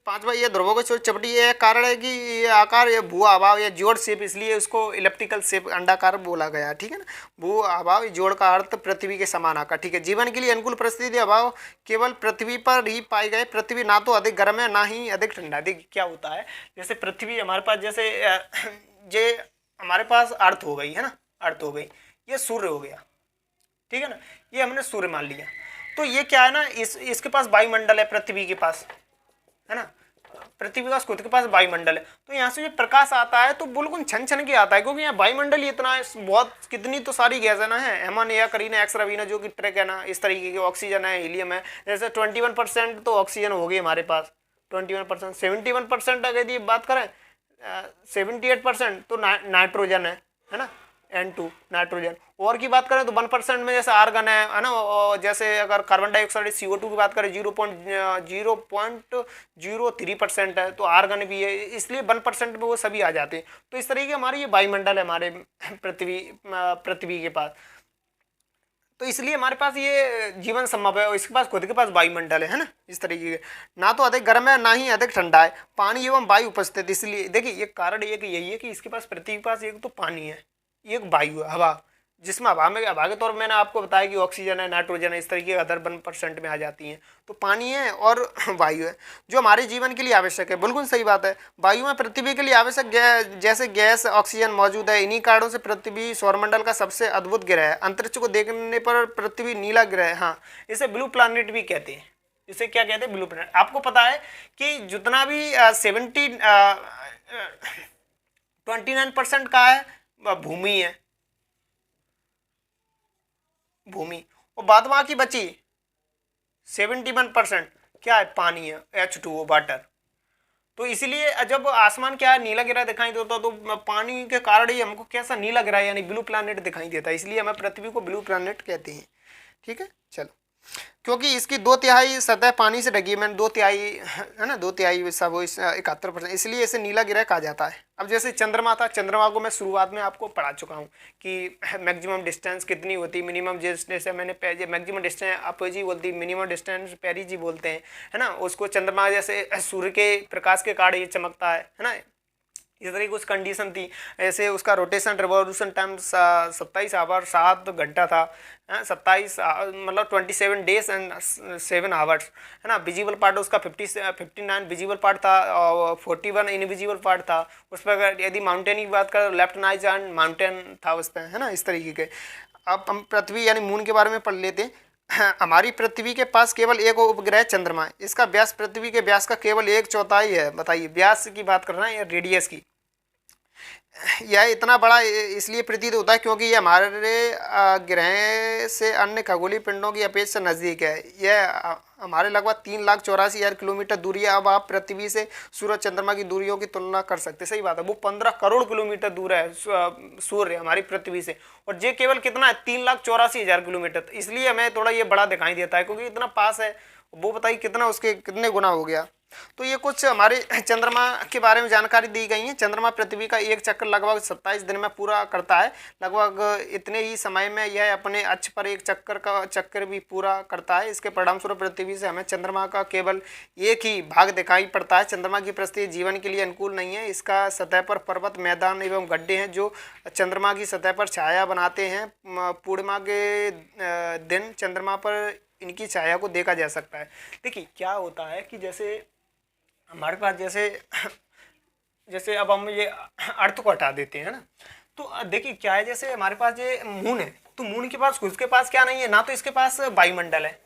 5वां ये ध्रुवों की चपटी, ये कारण है कि ये आकार ये भू अभाव या जोड़ शेप, इसलिए उसको इलिप्टिकल शेप अंडाकार बोला गया, ठीक है ना। भू अभाव जोड़ का अर्थ पृथ्वी के समान आकार, ठीक है। जीवन के लिए अनुकूल परिस्थिति अभाव केवल पृथ्वी पर ही पाए गए। पृथ्वी ना तो अधिक गर्म है ना ही अधिक ठंडा। देखिए क्या होता है, जैसे पृथ्वी हमारे पास, जैसे ये हमारे पास अर्थ हो गई है ना, अर्थ हो गई, ये सूर्य हो गया, ठीक है ना, ये हमने सूर्य मान लिया। तो ये क्या है ना, इसके पास वायुमंडल है, पृथ्वी के पास है ना, पृथ्वी का खुद के पास वायुमंडल है। तो यहाँ से जो प्रकाश आता है तो बिल्कुल छन छन के आता है, क्योंकि यहाँ वायुमंडल ही इतना है, बहुत कितनी तो सारी गैस है ना, है एमन या करीना एक्स रवीना जो कि ट्रैक है ना, इस तरीके के ऑक्सीजन है, हीलियम है। जैसे 21% तो ऑक्सीजन हो गई हमारे पास, 21%, 71% अगर यदि बात करें 78% तो नाइट्रोजन है ना, N2 नाइट्रोजन। और की बात करें तो 1% में जैसे आर्गन है ना, और जैसे अगर कार्बन डाइऑक्साइड CO2 की बात करें 0.03% है, तो आर्गन भी है, इसलिए 1% में वो सभी आ जाते हैं। तो इस तरीके हमारे ये वायुमंडल है हमारे पृथ्वी के पास, तो इसलिए हमारे पास ये जीवन संभव है, और इसके पास खुद के पास वायुमंडल है ना, इस तरीके के। ना तो अधिक गर्म है ना ही अधिक ठंडा है, पानी एवं वायु उपस्थित। इसलिए देखिए ये कारण एक यही है कि इसके पास पृथ्वी के पास एक तो पानी है, एक वायु है, हवा, जिसमें हवा के तौर पर मैंने आपको बताया कि ऑक्सीजन है, नाइट्रोजन है, इस तरीके अदर 1% में आ जाती हैं। तो पानी है और वायु है जो हमारे जीवन के लिए आवश्यक है, बिल्कुल सही बात है। वायु में पृथ्वी के लिए आवश्यक जैसे गैस ऑक्सीजन मौजूद है। इन्हीं कारणों से पृथ्वी सौरमंडल का सबसे अद्भुत ग्रह है। अंतरिक्ष को देखने पर पृथ्वी नीला ग्रह है, हाँ, इसे ब्लू प्लैनेट भी कहते हैं। इसे क्या कहते हैं? Blue planet. आपको पता है कि जितना भी 29% का है भूमि है, भूमि, और बाद वहां की बची 71% क्या है? पानी है, H2O वाटर। तो इसीलिए जब आसमान क्या है नीला गिरा दिखाई देता तो पानी के कारण ही हमको कैसा नीला गिरा यानी ब्लू प्लैनेट दिखाई देता है, इसलिए हमें पृथ्वी को ब्लू प्लैनेट कहते हैं, ठीक है। चलो, क्योंकि इसकी 2/3 सतह पानी से ढकी है, मैंने 2/3 है ना, 2/3 सब 71%, इसलिए इसे नीला ग्रह कहा जाता है। अब जैसे चंद्रमा था, चंद्रमा को मैं शुरुआत में आपको पढ़ा चुका हूँ कि मैक्सिमम डिस्टेंस कितनी होती है, मिनिमम डिस्टेंस मैंने मैक्सिमम डिस्टेंस अपोजी बोलती है, मिनिमम डिस्टेंस पेरिजी बोलते हैं, है ना। उसको चंद्रमा जैसे सूर्य के प्रकाश के कारण ये चमकता है ना, इस तरह की कुछ कंडीशन थी। ऐसे उसका रोटेशन रिवॉल्यूशन टाइम 27 आवर 7 घंटा था, 27 मतलब 27 डेज एंड 7 आवर्स, है ना। विजिबल पार्ट उसका 59 विजिबल पार्ट था और 41 इनविजिबल पार्ट था। उस पर अगर यदि माउंटेन की बात करें, लेफ्ट नाइजैंड माउंटेन था उस पर, है ना, इस तरीके के। अब हम पृथ्वी यानी मून के बारे में पढ़ लेते हैं। हमारी पृथ्वी के पास केवल एक उपग्रह चंद्रमा है। इसका व्यास पृथ्वी के व्यास का केवल 1/4 है। बताइए, व्यास की बात कर रहे हैं या रेडियस की? यह इतना बड़ा इसलिए प्रतीत होता है क्योंकि यह हमारे ग्रह से अन्य खगोलीय पिंडों की अपेक्षा नज़दीक है। यह हमारे लगभग 3,84,000 किलोमीटर दूरी है। अब आप पृथ्वी से सूरज चंद्रमा की दूरियों की तुलना कर सकते हैं। सही बात है, वो 15 करोड़ किलोमीटर दूर है सूर्य हमारी पृथ्वी से, और ये केवल कितना है, 3,84,000 किलोमीटर। इसलिए हमें थोड़ा ये बड़ा दिखाई देता है क्योंकि इतना पास है। वो बताइए कितना उसके कितने गुना हो गया। तो ये कुछ हमारे चंद्रमा के बारे में जानकारी दी गई है। चंद्रमा पृथ्वी का एक चक्कर लगभग 27 दिन में पूरा करता है। लगभग इतने ही समय में यह अपने अक्ष पर एक चक्कर भी पूरा करता है। इसके परिणामस्वरूप पृथ्वी से हमें चंद्रमा का केवल एक ही भाग दिखाई पड़ता है। चंद्रमा की परिस्थिति जीवन के लिए अनुकूल नहीं है। इसका सतह पर पर्वत, मैदान एवं गड्ढे हैं जो चंद्रमा की सतह पर छाया बनाते हैं। पूर्णिमा के दिन चंद्रमा पर इनकी छाया को देखा जा सकता है। देखिए क्या होता है कि जैसे हमारे पास जैसे अब हम ये अर्थ को हटा देते हैं ना, तो देखिए क्या है, जैसे हमारे पास ये मून है, तो मून के पास उसके पास क्या नहीं है ना, तो इसके पास वायुमंडल है।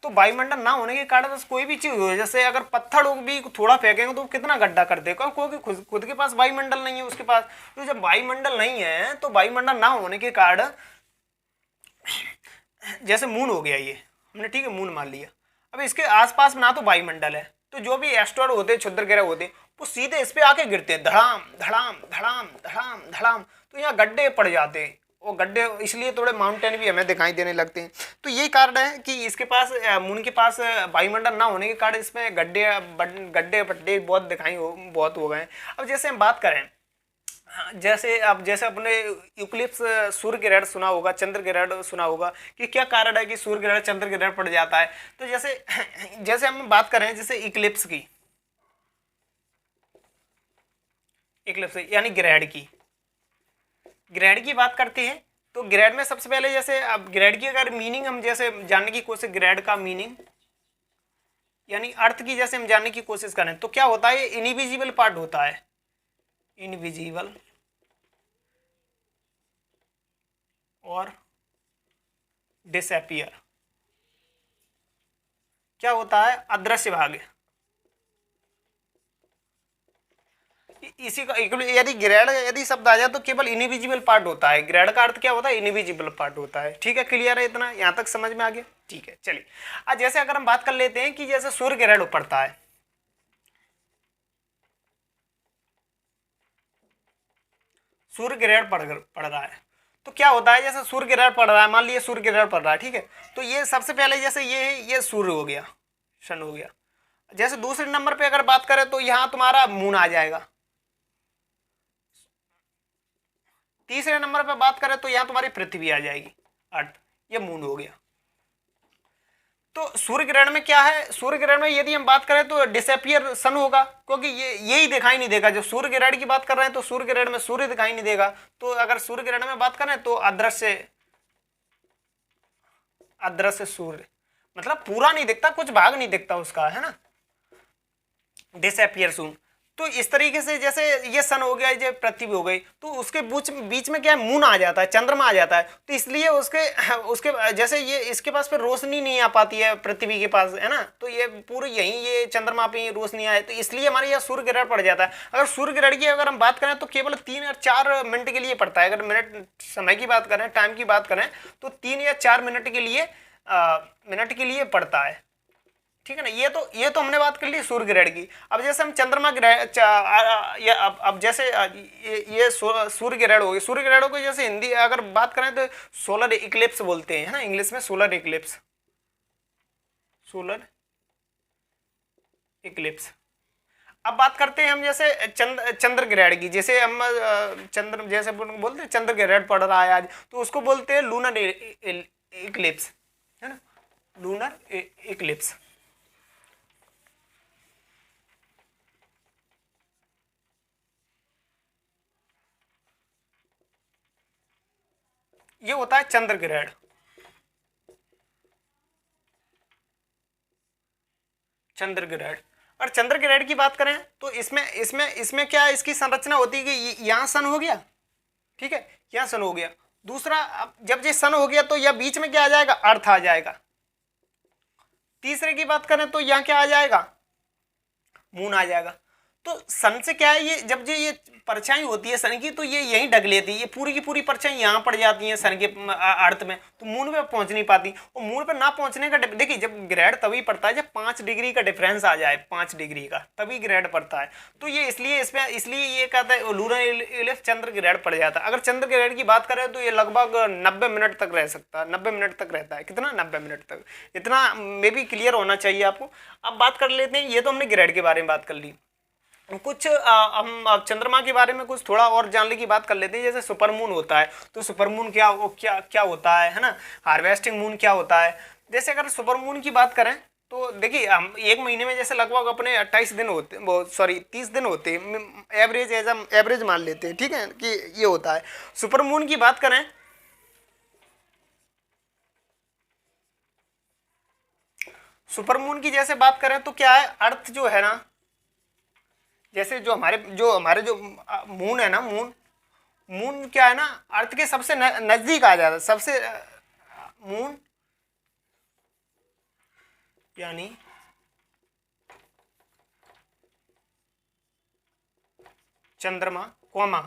तो वायुमंडल ना होने के कारण बस कोई भी चीज हो, जैसे अगर पत्थर भी थोड़ा फेंकेंगे तो कितना गड्ढा कर देगा, क्योंकि खुद के पास वायुमंडल नहीं है उसके पास। तो जब वायुमंडल नहीं है तो वायुमंडल ना होने के कारण, जैसे मून हो गया ये हमने, ठीक है, मून मान लिया। अब इसके आसपास में ना तो वायुमंडल है, तो जो भी एस्ट्रॉइड होते हैं, क्षुद्र ग्रह होते हैं, वो सीधे इस पे आके गिरते हैं, धड़ाम धड़ाम धड़ाम धड़ाम धड़ाम। तो यहाँ गड्ढे पड़ जाते हैं, वो गड्ढे इसलिए थोड़े माउंटेन भी हमें दिखाई देने लगते हैं। तो यही कारण है कि इसके पास, मून के पास वायुमंडल ना होने के कारण इसमें गड्ढे पट्टे बहुत हो गए। अब जैसे हम बात करें, जैसे अपने यूक्लिप्स सूर्य ग्रहण सुना होगा, चंद्र ग्रहण सुना होगा, कि क्या कारण है कि सूर्य ग्रहण चंद्र ग्रहण पड़ जाता है। तो जैसे हम बात करें जैसे इक्लिप्स यानी ग्रहण की बात करते हैं। तो ग्रहण में सबसे पहले, जैसे अब ग्रहण की अगर मीनिंग हम जैसे जानने की कोशिश, ग्रहण का मीनिंग यानी अर्थ की जैसे हम जानने की कोशिश करें, तो क्या होता है, इनविजिबल पार्ट होता है, इनविजिबल और डिसअपियर। क्या होता है, अदृश्य भाग। इसी का यदि ग्रहण यदि शब्द आ जाए तो केवल इनविजिबल पार्ट होता है। ग्रहण का अर्थ क्या होता है, इनविजिबल पार्ट होता है। ठीक है, क्लियर है, इतना यहां तक समझ में आ गया। ठीक है, चलिए आज जैसे अगर हम बात कर लेते हैं कि जैसे सूर्य ग्रहण पड़ता है, सूर्य ग्रहण पड़ रहा है, तो क्या होता है, जैसे सूर्य ग्रहण पड़ रहा है, मान लीजिए सूर्य ग्रहण पड़ रहा है, ठीक है, तो ये सबसे पहले जैसे ये सूर्य हो गया, सन हो गया। जैसे दूसरे नंबर पे अगर बात करें तो यहां तुम्हारा मून आ जाएगा। तीसरे नंबर पे बात करें तो यहां तुम्हारी पृथ्वी आ जाएगी, अर्थ, ये मून हो गया। तो सूर्य ग्रहण में क्या है, सूर्य ग्रहण में यदि हम बात करें तो डिसअपियर सन होगा, क्योंकि यही दिखाई नहीं देगा। जो सूर्य ग्रहण की बात कर रहे हैं तो सूर्य ग्रहण में सूर्य दिखाई नहीं देगा। तो अगर सूर्य ग्रहण में बात करें तो अदृश्य सूर्य, मतलब पूरा नहीं दिखता, कुछ भाग नहीं दिखता उसका, है ना, डिसअपियर सून। तो इस तरीके से जैसे ये सन हो गया, ये पृथ्वी हो गई, तो उसके बीच में क्या है, मून आ जाता है, चंद्रमा आ जाता है। तो इसलिए उसके जैसे ये इसके पास फिर रोशनी नहीं आ पाती है पृथ्वी के पास, है ना, तो ये पूरी ये चंद्रमा पे रोशनी आए, तो इसलिए हमारे यहाँ सूर्य ग्रहण पड़ जाता है। अगर सूर्य ग्रहण की अगर हम बात करें तो केवल 3 या 4 मिनट के लिए पड़ता है। अगर मिनट समय की बात करें, टाइम की बात करें, तो 3 या 4 मिनट के लिए पड़ता है। ठीक है ना, ये तो हमने बात कर ली सूर्य ग्रहण की। अब जैसे हम चंद्रमा ग्रहण, अब जैसे ये सूर्य ग्रहण हो गया। सूर्य ग्रहण को जैसे हिंदी अगर बात करें तो सोलर इक्लिप्स बोलते हैं, है ना, इंग्लिश में सोलर इक्लिप्स, सोलर इक्लिप्स। अब बात करते हैं हम जैसे चंद्र ग्रहण की। जैसे हम जैसे बोलते हैं चंद्र ग्रहण पड़ रहा है आज, तो उसको बोलते हैं लूनर इक्लिप्स, है ना, लूनर इक्लिप्स। ये होता है चंद्र ग्रहण। चंद्र ग्रहण, और चंद्र ग्रहण की बात करें तो इसमें क्या है, इसकी संरचना होती है कि यहां सन हो गया, ठीक है, यहां सन हो गया। दूसरा, अब जब ये सन हो गया तो यह बीच में क्या आ जाएगा, अर्थ आ जाएगा। तीसरे की बात करें तो यहां क्या आ जाएगा, मून आ जाएगा। तो सन से क्या है, ये जब ये परछाई होती है सन की तो ये यहीं ढक लेती है, ये पूरी की पूरी परछाई यहाँ पड़ जाती है सन के अर्थ में, तो मून पे पहुंच नहीं पाती। और मून पे ना पहुंचने का देखिए जब ग्रेड तभी पड़ता है जब 5 डिग्री का डिफरेंस आ जाए, 5 डिग्री का, तभी ग्रेड पड़ता है। तो ये इसलिए ये कहता है लूनर इलिप्स चंद्र ग्रेड पड़ जाता है। अगर चंद्र ग्रेड की बात करें तो ये लगभग 90 मिनट तक रह सकता है, 90 मिनट तक रहता है। कितना? 90 मिनट तक। इतना मे भी क्लियर होना चाहिए आपको। अब बात कर लेते हैं, ये तो हमने ग्रेड के बारे में बात कर ली, कुछ हम चंद्रमा के बारे में कुछ थोड़ा और जानने की बात कर लेते हैं। जैसे सुपरमून होता है, तो सुपरमून क्या होता है ना, हार्वेस्टिंग मून क्या होता है। जैसे अगर सुपरमून की बात करें तो देखिए हम एक महीने में जैसे लगभग अपने 28 दिन होते, वो सॉरी 30 दिन होते हैं, एवरेज मान लेते हैं, ठीक है, कि ये होता है। सुपरमून की बात करें, सुपरमून की जैसे बात करें तो क्या है, अर्थ जो है ना, जैसे जो हमारे जो मून है ना, मून क्या है ना, अर्थ के सबसे नजदीक आ जाता है। सबसे मून यानी चंद्रमा कौमा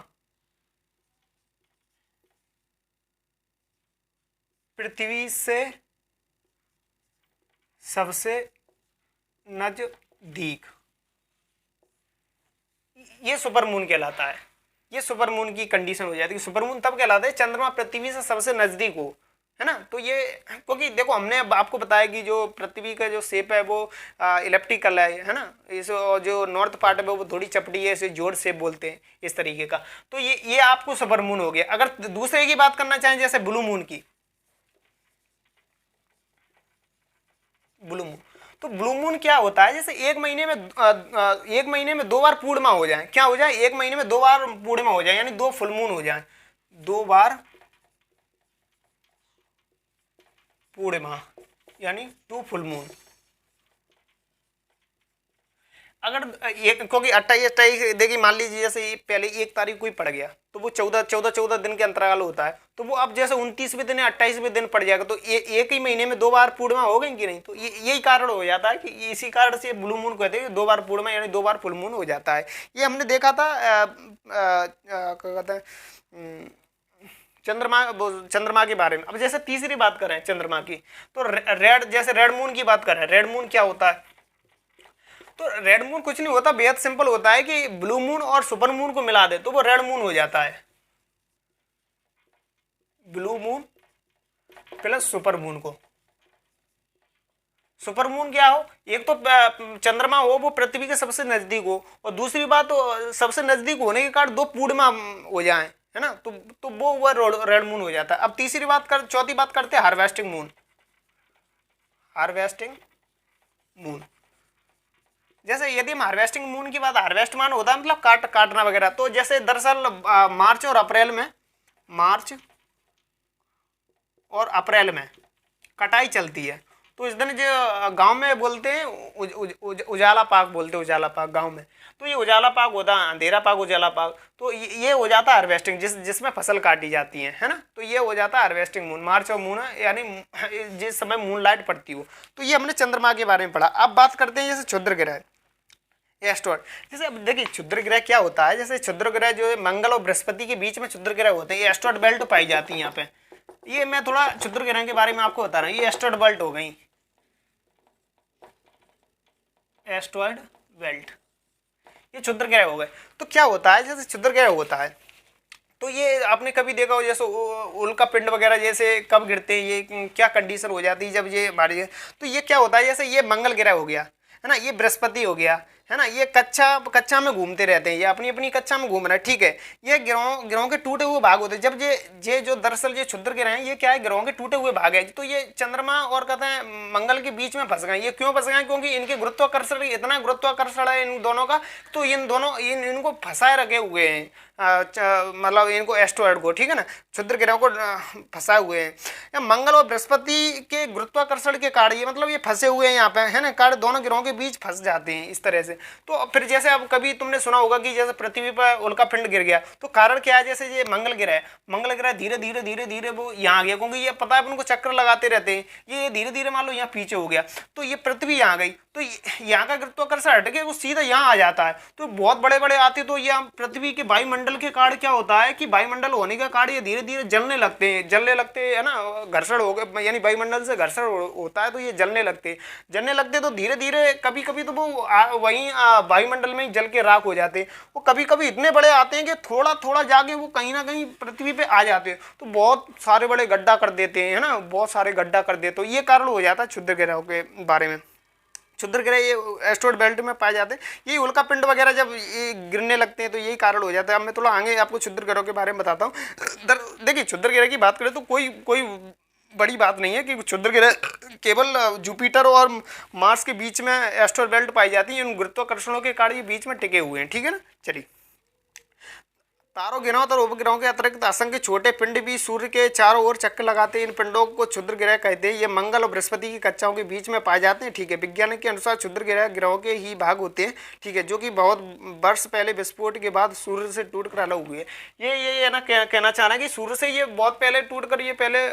पृथ्वी से सबसे नजदीक, ये सुपरमून कहलाता है। ये सुपरमून की कंडीशन हो जाती है। सुपरमून तब कहलाता है चंद्रमा पृथ्वी से सबसे नजदीक हो, है ना। तो ये क्योंकि देखो हमने अब आपको बताया कि जो पृथ्वी का जो शेप है वो इलेप्टिकल है ना, इस जो नॉर्थ पार्ट है वो थोड़ी चपटी है, इसे जोड़ शेप बोलते हैं इस तरीके का। तो ये आपको सुपरमून हो गया। अगर दूसरे की बात करना चाहें, जैसे ब्लू मून की, ब्लू मून, तो ब्लू मून क्या होता है, जैसे एक महीने में 2 बार पूर्णिमा हो जाए। क्या हो जाए? एक महीने में 2 बार पूर्णिमा हो जाए, यानी 2 फुल मून हो जाए, 2 बार पूर्णिमा यानी 2 फुल मून। अगर क्योंकि 28 देखिए मान लीजिए जैसे पहले 1 तारीख को ही पड़ गया तो वो 14 दिन के अंतराल होता है, तो वो अब जैसे 29वें दिन या 28वें दिन पड़ जाएगा, तो एक ही महीने में 2 बार पूर्णिमा हो गई कि नहीं। तो यही कारण हो जाता है कि इसी कारण से ब्लू मून कहते हैं, 2 बार पूर्णिमा यानी 2 बार फुल मून हो जाता है। ये हमने देखा था क्या कहते हैं चंद्रमा के बारे में। अब जैसे तीसरी बात करें चंद्रमा की, तो रेड मून की बात करें, रेड मून क्या होता है। तो रेड मून कुछ नहीं होता, बेहद सिंपल होता है कि ब्लू मून और सुपर मून को मिला दे तो वो रेड मून हो जाता है। Blue moon plus super moon को, सुपर मून क्या हो, एक तो चंद्रमा हो वो पृथ्वी के सबसे नजदीक हो, और दूसरी बात तो सबसे नजदीक होने के कारण 2 पूर्णिमा हो जाए, है ना, तो वो रेड मून हो जाता है। अब चौथी बात करते हैं हार्वेस्टिंग मून। हार्वेस्टिंग मून, जैसे यदि हम हार्वेस्टिंग मून की बात, हार्वेस्ट मान होता है मतलब काटना वगैरह, तो जैसे दरअसल मार्च और अप्रैल में कटाई चलती है, तो इस दिन जो गांव में बोलते हैं उजाला पाक बोलते हैं, उजाला पाक गांव में। तो ये उजाला पाक होता है, अंधेरा पाक, उजाला पाक, तो ये हो जाता है हार्वेस्टिंग, जिसमें फसल काटी जाती है ना। तो ये हो जाता है हार्वेस्टिंग मून, मार्च और मून यानी जिस समय मून लाइट पड़ती हो। तो ये हमने चंद्रमा के बारे में पढ़ा। अब बात करते हैं जैसे क्षुद्र ग्रह, एस्ट्रॉइड। जैसे अब देखिए क्षुद्र ग्रह क्या होता है, जैसे क्षुद्र ग्रह जो है मंगल और बृहस्पति के बीच में क्षुद्र ग्रह होते हैं, ये एस्ट्रॉइड बेल्ट पाई जाती है यहाँ पे। ये मैं थोड़ा क्षुद्र ग्रह के बारे में आपको बता रहा हूँ, ये एस्ट्रॉइड बेल्ट हो गई, एस्ट्रॉइड बेल्ट, ये क्षुद्र ग्रह हो गए। तो क्या होता है, जैसे क्षुद्र ग्रह होता है तो ये आपने कभी देखा हो जैसे उल्का पिंड वगैरह जैसे कब गिरते हैं, ये क्या कंडीशन हो जाती है जब ये हमारी, तो ये क्या होता है, जैसे ये मंगल ग्रह हो गया, है ना, ये बृहस्पति हो गया, है ना, ये कक्षा में घूमते रहते हैं, ये अपनी अपनी कक्षा में घूम रहे हैं, ठीक है। ये ग्रहों के टूटे हुए भाग होते हैं। जब ये जो दरअसल ये क्षुद्र ग्रह हैं, ये क्या है, ग्रहों के टूटे हुए भाग है। तो ये चंद्रमा और कहते हैं मंगल के बीच में फंस गए। ये क्यों फंस गए, क्योंकि इनके गुरुत्वाकर्षण, इतना गुरुत्वाकर्षण है इन दोनों का, तो इनको फंसाए रखे हुए हैं, मतलब इनको एस्ट्रॉइड को, ठीक है ना, क्षुद्र ग्रहों को फंसाए हुए हैं। मंगल और बृहस्पति के गुरुत्वाकर्षण के कारण ये मतलब ये फंसे हुए हैं यहाँ पे, है ना, कारण दोनों ग्रहों के बीच फंस जाते हैं इस तरह से। से। तो फिर जैसे अब कभी तुमने सुना होगा कि जैसे पृथ्वी पर उल्कापिंड गिर गया, तो कारण क्या है, जैसे ये मंगल ग्रह है, मंगल ग्रह धीरे धीरे धीरे धीरे वो यहाँ आ गया, क्योंकि ये पता है अपन को चक्कर लगाते रहते हैं, ये धीरे धीरे मान लो यहाँ पीछे हो गया, तो ये पृथ्वी यहाँ गई, तो यहाँ का गुरुत्वाकर्षण हट के वो सीधा यहाँ आ जाता है, तो बहुत बड़े बड़े आते, तो ये पृथ्वी के वायुमंडल के कारण क्या होता है कि वायुमंडल होने के कारण ये धीरे धीरे जलने लगते हैं, है ना, घर्षण हो गए, यानी वायुमंडल से घर्षण होता है, तो ये जलने लगते तो धीरे धीरे कभी कभी तो वो वहीं वायुमंडल में ही जल के राख हो जाते हैं। वो कभी कभी इतने बड़े आते हैं कि थोड़ा थोड़ा जाके वो कहीं ना कहीं पृथ्वी पे आ जाते हैं, तो बहुत सारे बड़े गड्ढा कर देते हैं, है ना, बहुत सारे गड्ढा कर देते, तो ये कारण हो जाता है क्षुद्र ग्रहों के बारे में। क्षुद्र ग्रह ये एस्ट्रॉयड बेल्ट में पाए जाते हैं, ये उल्कापिंड वगैरह जब ये गिरने लगते हैं तो यही कारण हो जाता है। अब मैं थोड़ा आगे आपको क्षुद्र ग्रहों के बारे में बताता हूँ। देखिए क्षुद्र ग्रह की बात करें तो कोई बड़ी बात नहीं है कि क्षुद्र ग्रह केवल जुपिटर और मार्स के बीच में एस्ट्रॉयड बेल्ट पाई जाती है, इन गुरुत्वाकर्षणों के कारण ये बीच में टिके हुए हैं, ठीक है ना। चलिए, तारों, ग्रहों और उपग्रहों के अतिरिक्त असंख्य छोटे पिंड भी सूर्य के चारों ओर चक्कर लगाते हैं, इन पिंडों को क्षुद्र ग्रह कहते हैं। ये मंगल और बृहस्पति की कक्षाओं के बीच में पाए जाते हैं, ठीक है। विज्ञान के अनुसार क्षुद्र ग्रह ग्रहों के ही भाग होते हैं, ठीक है, जो कि बहुत वर्ष पहले विस्फोट के बाद सूर्य से टूट कर अलग हुए। ये ना कहना चाह रहा है कि सूर्य से ये बहुत पहले टूट कर, ये पहले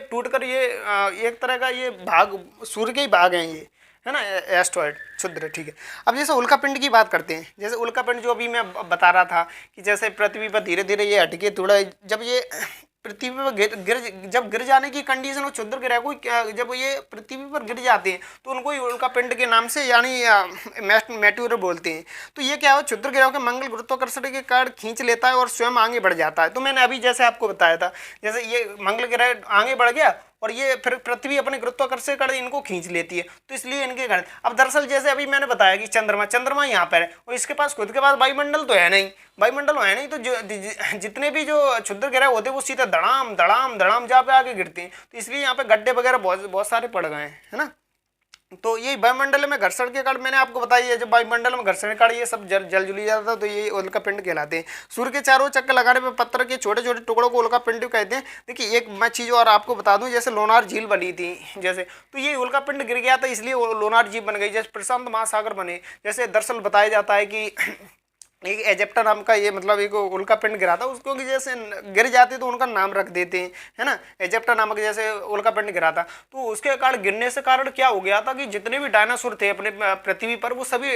टूट कर ये एक तरह का ये भाग सूर्य के ही भाग हैं ये, है ना, एस्ट्रॉयड क्षुद्र, ठीक है। अब जैसे उल्कापिंड की बात करते हैं, जैसे उल्कापिंड जो अभी मैं बता रहा था कि जैसे पृथ्वी पर धीरे धीरे ये हटके थोड़ा, जब ये पृथ्वी पर जब गिर जाने की कंडीशन हो क्षुद्र ग्रह को, जब ये पृथ्वी पर गिर जाते हैं तो उनको उल्कापिंड के नाम से यानी मेट्योर बोलते हैं। तो ये क्या हो, क्षुद्र ग्रहों के मंगल गुरुत्वाकर्षण के कारण खींच लेता है और स्वयं आगे बढ़ जाता है। तो मैंने अभी जैसे आपको बताया था, जैसे ये मंगल ग्रह आगे बढ़ गया और ये फिर पृथ्वी अपने गुरुत्वाकर्षण कर इनको खींच लेती है, तो इसलिए इनके कारण। अब दरअसल जैसे अभी मैंने बताया कि चंद्रमा यहाँ पर है और इसके पास खुद के पास वायुमंडल तो है नहीं, तो जितने भी जो क्षुद्र ग्रह होते हैं वो सीधे धड़ाम धड़ाम धड़ाम जहाँ पे आके गिरते हैं, तो इसलिए यहाँ पे गड्ढे वगैरह बहुत सारे पड़ गए हैं, है ना। तो ये वायुमंडल में घर्षण के कारण मैंने आपको बताया है, जब वायुमंडल में घर्षण के कारण ये सब जल जुली जाता है, तो ये उल्कापिंड कहलाते हैं। सूर्य के चारों चक्कर लगाने पर पत्थर के छोटे छोटे टुकड़ों को उल्कापिंड कहते हैं। देखिए एक मैं चीज़ और आपको बता दूं, जैसे लोनार झील बनी थी जैसे, तो ये उल्कापिंड गिर गया था इसलिए लोनार झील बन गई, जैसे प्रशांत महासागर बने। जैसे दरअसल बताया जाता है कि एक एजेप्टा नाम का ये मतलब एक उल्कापिंड गिरा था, उसको कि जैसे गिर जाते तो उनका नाम रख देते हैं, है ना, एजेप्टा नामक जैसे उल्कापिंड गिरा था। तो उसके कारण गिरने से कारण क्या हो गया था कि जितने भी डायनासोर थे अपने पृथ्वी पर वो सभी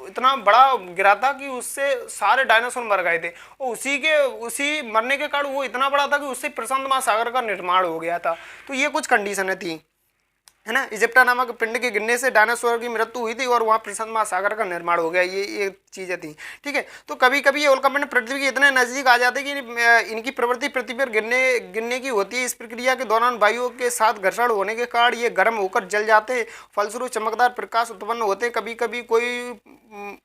इतना बड़ा गिरा था कि उससे सारे डायनासोर मर गए थे, और उसी मरने के कारण वो इतना बड़ा था कि उससे प्रशांत महासागर का निर्माण हो गया था। तो ये कुछ कंडीशनें थी, है ना। इजिप्टा नामक पिंड के गिरने से डायनासोर की मृत्यु हुई थी और वहाँ प्रशांत महासागर का निर्माण हो गया, ये चीज़ें थी, ठीक है। तो कभी कभी ये उल्कापिंड पृथ्वी के इतने नज़दीक आ जाते हैं कि इनकी प्रवृत्ति पृथ्वी पर गिरने की होती है। इस प्रक्रिया के दौरान वायुओं के साथ घर्षण होने के कारण ये गर्म होकर जल जाते हैं, फलस्वरूप चमकदार प्रकाश उत्पन्न होते हैं। कभी कभी कोई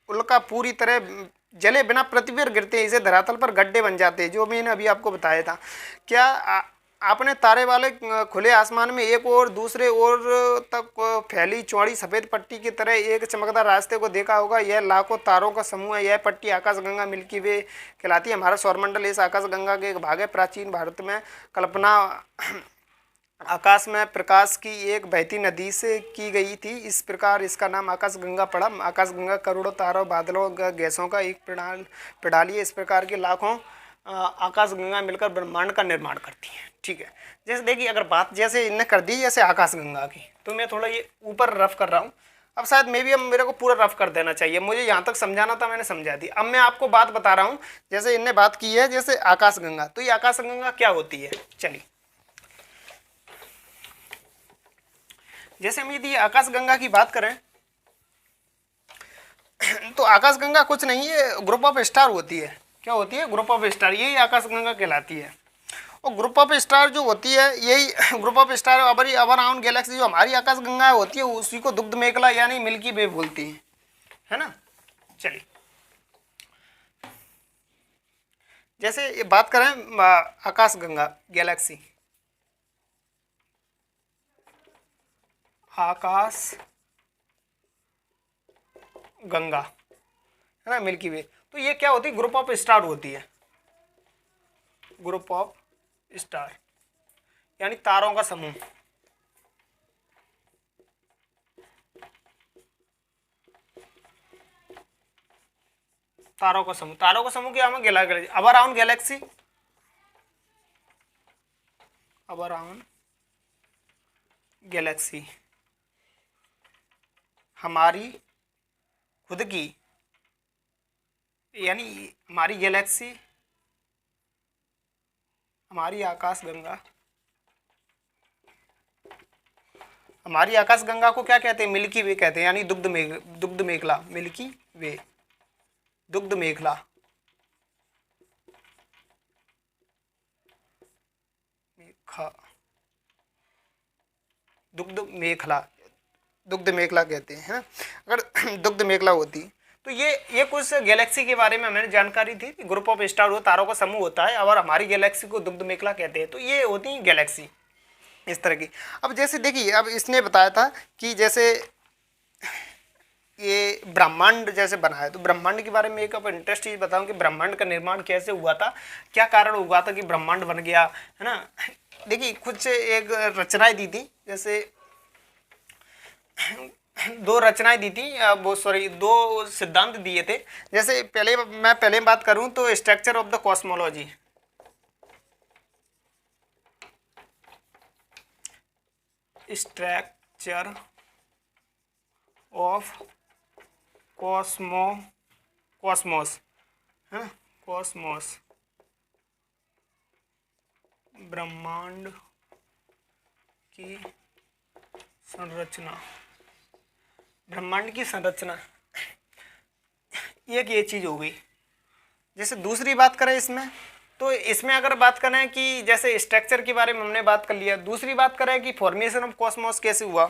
उल्का पूरी तरह जले बिना पृथ्वी पर गिरते हैं, इसे धरातल पर गड्ढे बन जाते हैं, जो मैंने अभी आपको बताया था। क्या आपने तारे वाले खुले आसमान में एक और दूसरे ओर तक फैली चौड़ी सफ़ेद पट्टी की तरह एक चमकदार रास्ते को देखा होगा? यह लाखों तारों का समूह है। यह पट्टी आकाशगंगा मिल्की वे कहलाती है। हमारा सौरमंडल इस आकाशगंगा के एक भाग है। प्राचीन भारत में कल्पना आकाश में प्रकाश की एक बहती नदी से की गई थी, इस प्रकार इसका नाम आकाशगंगा पड़ा। आकाशगंगा करोड़ों तारों, बादलों, गैसों का एक प्रणाली है। इस प्रकार के लाखों आकाशगंगा मिलकर ब्रह्मांड का निर्माण करती हैं, ठीक है। जैसे देखिए अगर बात जैसे इनने कर दी जैसे आकाशगंगा की, तो मैं थोड़ा ये ऊपर रफ कर रहा हूँ। अब शायद मेरे को पूरा रफ कर देना चाहिए, मुझे यहाँ तक समझाना था, मैंने समझा दी। अब मैं आपको बात बता रहा हूँ, जैसे इनने बात की है जैसे आकाशगंगा, तो ये आकाशगंगा क्या होती है। चलिए जैसे हम यदि आकाशगंगा की बात करें तो आकाशगंगा कुछ नहीं है, ग्रुप ऑफ स्टार होती है। क्या होती है? ग्रुप ऑफ स्टार, यही आकाशगंगा कहलाती है। और ग्रुप ऑफ स्टार जो होती है, यही group of star our around Galaxy जो हमारी आकाशगंगा होती है उसी को दुग्ध मेखला यानी मिल्की वे बोलती है ना। चलिए जैसे ये बात करें आकाशगंगा गैलेक्सी, आकाश गंगा, है ना, मिल्की वे, तो ये क्या होती है? ग्रुप ऑफ स्टार होती है। ग्रुप ऑफ स्टार यानी तारों का समूह। तारों का समूह, तारों का समूह क्या हमें गैलेक्सी, अब अराउंड गैलेक्सी, अब अराउंड गैलेक्सी हमारी खुद की, यानी हमारी गैलेक्सी, हमारी आकाश गंगा, हमारी आकाश गंगा को क्या कहते हैं, मिल्की वे कहते हैं, यानी दुग्ध मेखला, मिल्की वे, दुग्ध मेखला, मेखा, दुग्ध मेखला, दुग्ध मेखला कहते हैं, है ना। अगर दुग्ध मेखला होती तो ये कुछ गैलेक्सी के बारे में हमें जानकारी थी, ग्रुप ऑफ स्टार हो, तारों का समूह होता है, और हमारी गैलेक्सी को दुग्ध मेखला कहते हैं, तो ये होती है गैलेक्सी इस तरह की। अब जैसे देखिए, अब इसने बताया था कि जैसे ये ब्रह्मांड जैसे बना है, तो ब्रह्मांड के बारे में एक अब इंटरेस्ट चीज बताऊं कि ब्रह्मांड का निर्माण कैसे हुआ था, क्या कारण हुआ था कि ब्रह्मांड बन गया, है ना। देखिए कुछ एक रचनाएं दी थी, जैसे दो रचनाएं दी थी, वो सॉरी दो सिद्धांत दिए थे। जैसे पहले बात करूं तो structure of the cosmology, structure of Cosmos, है ना, कॉस्मोस, ब्रह्मांड की संरचना, ब्रह्मांड की संरचना, एक ये चीज हो गई। जैसे दूसरी बात करें इसमें, तो इसमें अगर बात करें कि जैसे स्ट्रक्चर के बारे में हमने बात कर लिया, दूसरी बात करें कि फॉर्मेशन ऑफ कॉस्मोस कैसे हुआ,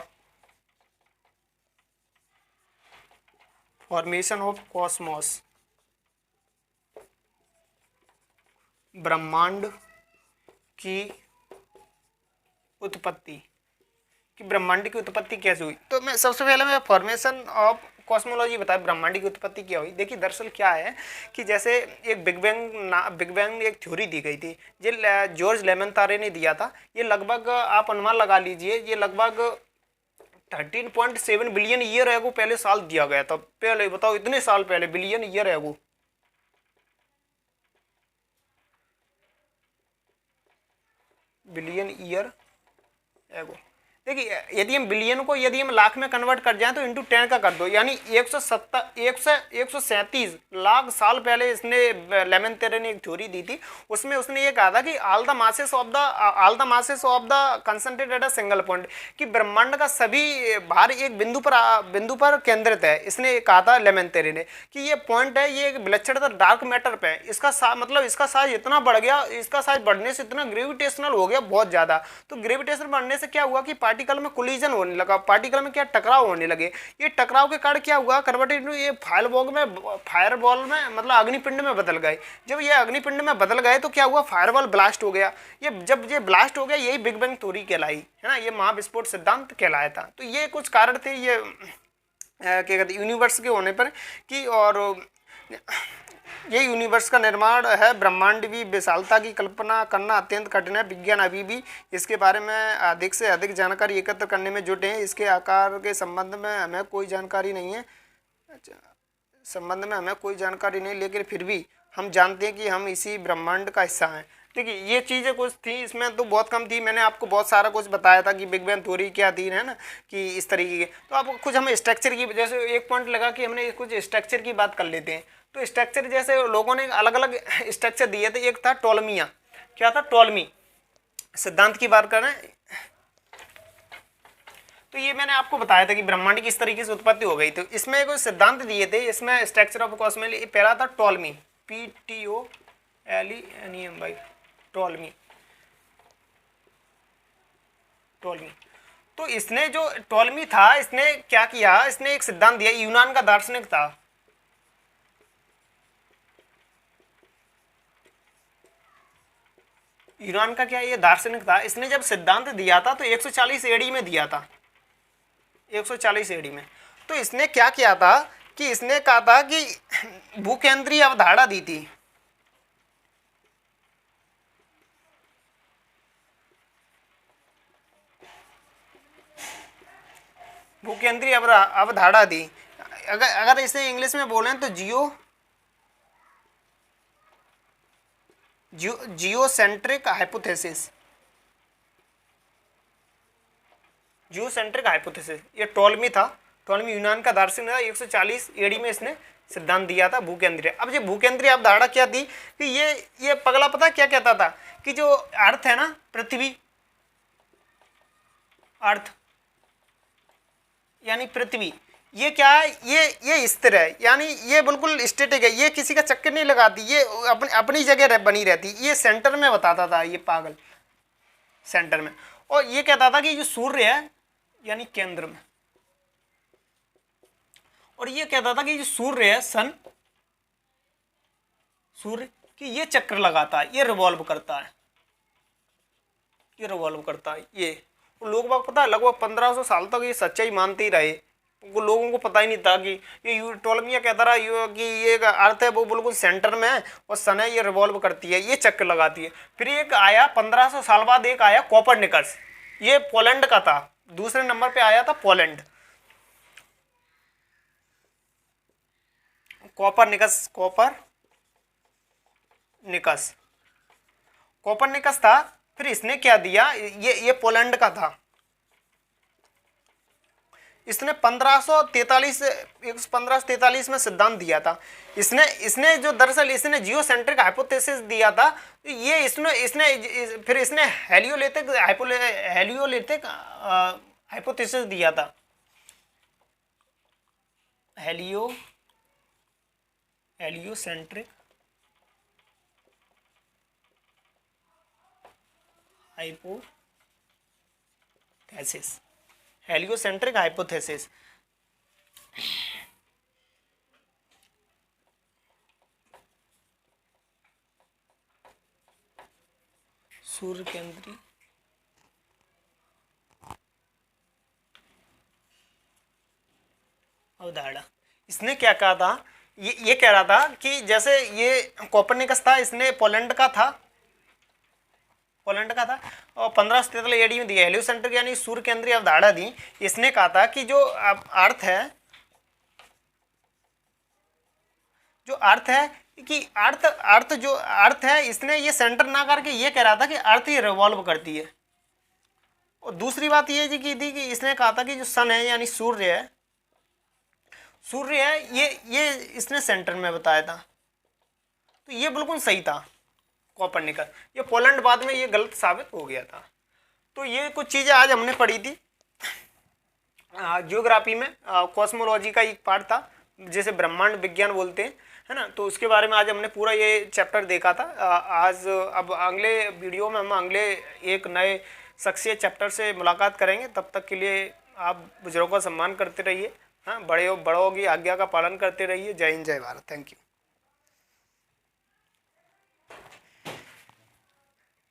फॉर्मेशन ऑफ कॉस्मोस, ब्रह्मांड की उत्पत्ति, कि ब्रह्मांड की उत्पत्ति कैसे हुई। तो मैं सबसे पहले मैं फॉर्मेशन ऑफ कॉस्मोलॉजी बताया, ब्रह्मांड की उत्पत्ति क्या हुई। देखिए दरअसल क्या है कि जैसे एक बिग बैंग एक थ्योरी दी गई थी, ये जॉर्ज लेमनतारे ने दिया था। ये लगभग आप अनुमान लगा लीजिए, ये लगभग 13.7 बिलियन ईयर एगो पहले साल दिया गया था। पहले बताओ, इतने साल पहले, billion year ago, billion year ago. देखिए यदि हम बिलियन को यदि हम लाख में कन्वर्ट कर जाएं तो इंटू 10 का कर दो, यानी 137 लाख साल पहले इसने लेमनतेरे ने एक थ्योरी दी थी। उसमें उसने ये कहा था कि all the masses of the concentrated at a single point, कि ब्रह्मांड का सभी भार एक बिंदु पर केंद्रित है। इसने कहा था लेमनतेरे ने कि ये पॉइंट है, ये एक विलक्षणता डार्क मैटर पे है। मतलब इसका साइज इतना बढ़ गया, इसका साइज बढ़ने से इतना ग्रेविटेशनल हो गया बहुत ज्यादा। तो ग्रेविटेशन बढ़ने से क्या हुआ कि पार्टिकल में कोलिजन होने लगा, पार्टिकल में क्या टकराव होने लगे। ये टकराव के कारण क्या हुआ, कन्वर्टेड इनटू ये फायरबॉल में मतलब अग्निपिंड में बदल गए। जब ये अग्निपिंड में बदल गए तो क्या हुआ, फायरबॉल ब्लास्ट हो गया। जब ये ब्लास्ट हो गया, यही बिग बैंग थ्योरी कहलाई, है ना, ये महाविस्फोट सिद्धांत कहलाया था। तो ये कुछ कारण थे ये क्या कहते हैं यूनिवर्स के होने पर कि, और ये यूनिवर्स का निर्माण है। ब्रह्मांड की विशालता की कल्पना करना अत्यंत कठिन है। विज्ञान अभी भी इसके बारे में अधिक से अधिक जानकारी एकत्र करने में जुटे हैं। इसके आकार के संबंध में हमें कोई जानकारी नहीं है, लेकिन फिर भी हम जानते हैं कि हम इसी ब्रह्मांड का हिस्सा हैं। देखिए ये चीज़ें कुछ थी, इसमें तो बहुत कम थी। मैंने आपको बहुत सारा कुछ बताया था कि बिग बैंग थ्योरी क्या थी, है ना, कि इस तरीके के। तो अब कुछ हमें स्ट्रक्चर की, जैसे एक पॉइंट लगा कि हमने कुछ स्ट्रक्चर की बात कर लेते हैं। तो स्ट्रक्चर जैसे लोगों ने अलग अलग स्ट्रक्चर दिए थे। एक था टोलमिया, क्या था, टोलमी सिद्धांत की बात करें तो ये मैंने आपको बताया था कि ब्रह्मांड की इस तरीके से उत्पत्ति हो गई। तो इसमें कुछ सिद्धांत दिए थे, इसमें स्ट्रक्चर ऑफ कॉस्मोलॉजी पहला था टोलमी, PTOLENEM भाई, टोलमी। तो इसने जो टोलमी था, इसने क्या किया, इसने एक सिद्धांत दिया, यूनान का दार्शनिक था। यूनान का क्या, ये दार्शनिक था। इसने जब सिद्धांत दिया था तो 140 एडी में दिया था, 140 एडी में। तो इसने क्या किया था कि इसने कहा था कि भूकेंद्रीय अवधारणा दी थी। भूकेंद्रीय अवधारणा दी, अगर इसे इंग्लिश में बोलें तो जियोसेंट्रिक हाइपोथेसिस, जियोसेंट्रिक हाइपोथेसिस, ये टॉलमी था, टॉलमी यूनान का दार्शनिक था, 140 एडी में इसने सिद्धांत दिया था भूकेंद्रीय। अब ये भूकेंद्रीय अवधारणा क्या थी कि ये पगला पता क्या कहता था कि जो अर्थ है ना, पृथ्वी, अर्थ यानी पृथ्वी, ये क्या है, ये स्थिर है, यानी ये बिल्कुल स्टेटिक है, ये किसी का चक्कर नहीं लगाती, ये अपनी जगह बनी रहती, ये सेंटर में बताता था ये पागल, सेंटर में। और ये कहता था कि जो सूर्य है यानी केंद्र में, और ये कहता था कि जो सूर्य है, सन, सूर्य कि ये चक्कर लगाता है, ये रिवॉल्व करता है, ये रिवॉल्व करता है। ये लोग बाग पता है लगभग 1500 साल तक ये सच्चाई मानते ही रहे, वो लोगों को पता ही नहीं था कि ये टोलमी कहता रहा कि ये अर्थ है वो बिल्कुल सेंटर में है और सन है ये रिवॉल्व करती है, ये चक्कर लगाती है। फिर एक आया 1500 साल बाद, एक आया कोपरनिकस, ये पोलैंड का था, दूसरे नंबर पे आया था पोलैंड, कोपरनिकस था। फिर इसने क्या दिया, ये पोलैंड का था, इसने 1543 में सिद्धांत दिया था। इसने जो दरअसल इसने जियोसेंट्रिक हाइपोथेसिस दिया था, ये फिर इसने हेलियोलिथिक हाइपोथेसिस दिया था, हेलियोसेंट्रिक हाइपोथेसिस, हेलियोसेंट्रिक हाइपोथेसिस। सूर्य केंद्रीय अवधारणा। इसने क्या कहा था, ये कह रहा था कि जैसे ये कोपरनिकस था, इसने पोलैंड का था और 1543 एडी में दिया हेलियोसेंट्रिक यानी सूर्य केंद्रीय अवधारणा दी। इसने कहा था कि जो अर्थ है कि अर्थ है, इसने ये सेंटर ना करके ये कह रहा था कि अर्थ ही रिवॉल्व करती है। और दूसरी बात ये की थी कि इसने कहा था कि जो सन है यानी सूर्य है ये इसने सेंटर में बताया था, तो ये बिल्कुल सही था कोपरनिकस। ये पोलैंड बाद में ये गलत साबित हो गया था। तो ये कुछ चीज़ें आज हमने पढ़ी थी जियोग्राफी में, कॉस्मोलॉजी का एक पार्ट था जिसे ब्रह्मांड विज्ञान बोलते हैं, है ना। तो उसके बारे में आज हमने पूरा ये चैप्टर देखा था। आज अब अगले वीडियो में हम अगले एक नए शख्सियत चैप्टर से मुलाकात करेंगे। तब तक के लिए आप बुजुर्गों का सम्मान करते रहिए, हाँ, बड़ों की आज्ञा का पालन करते रहिए। जय हिंद, जय भारत, थैंक यू।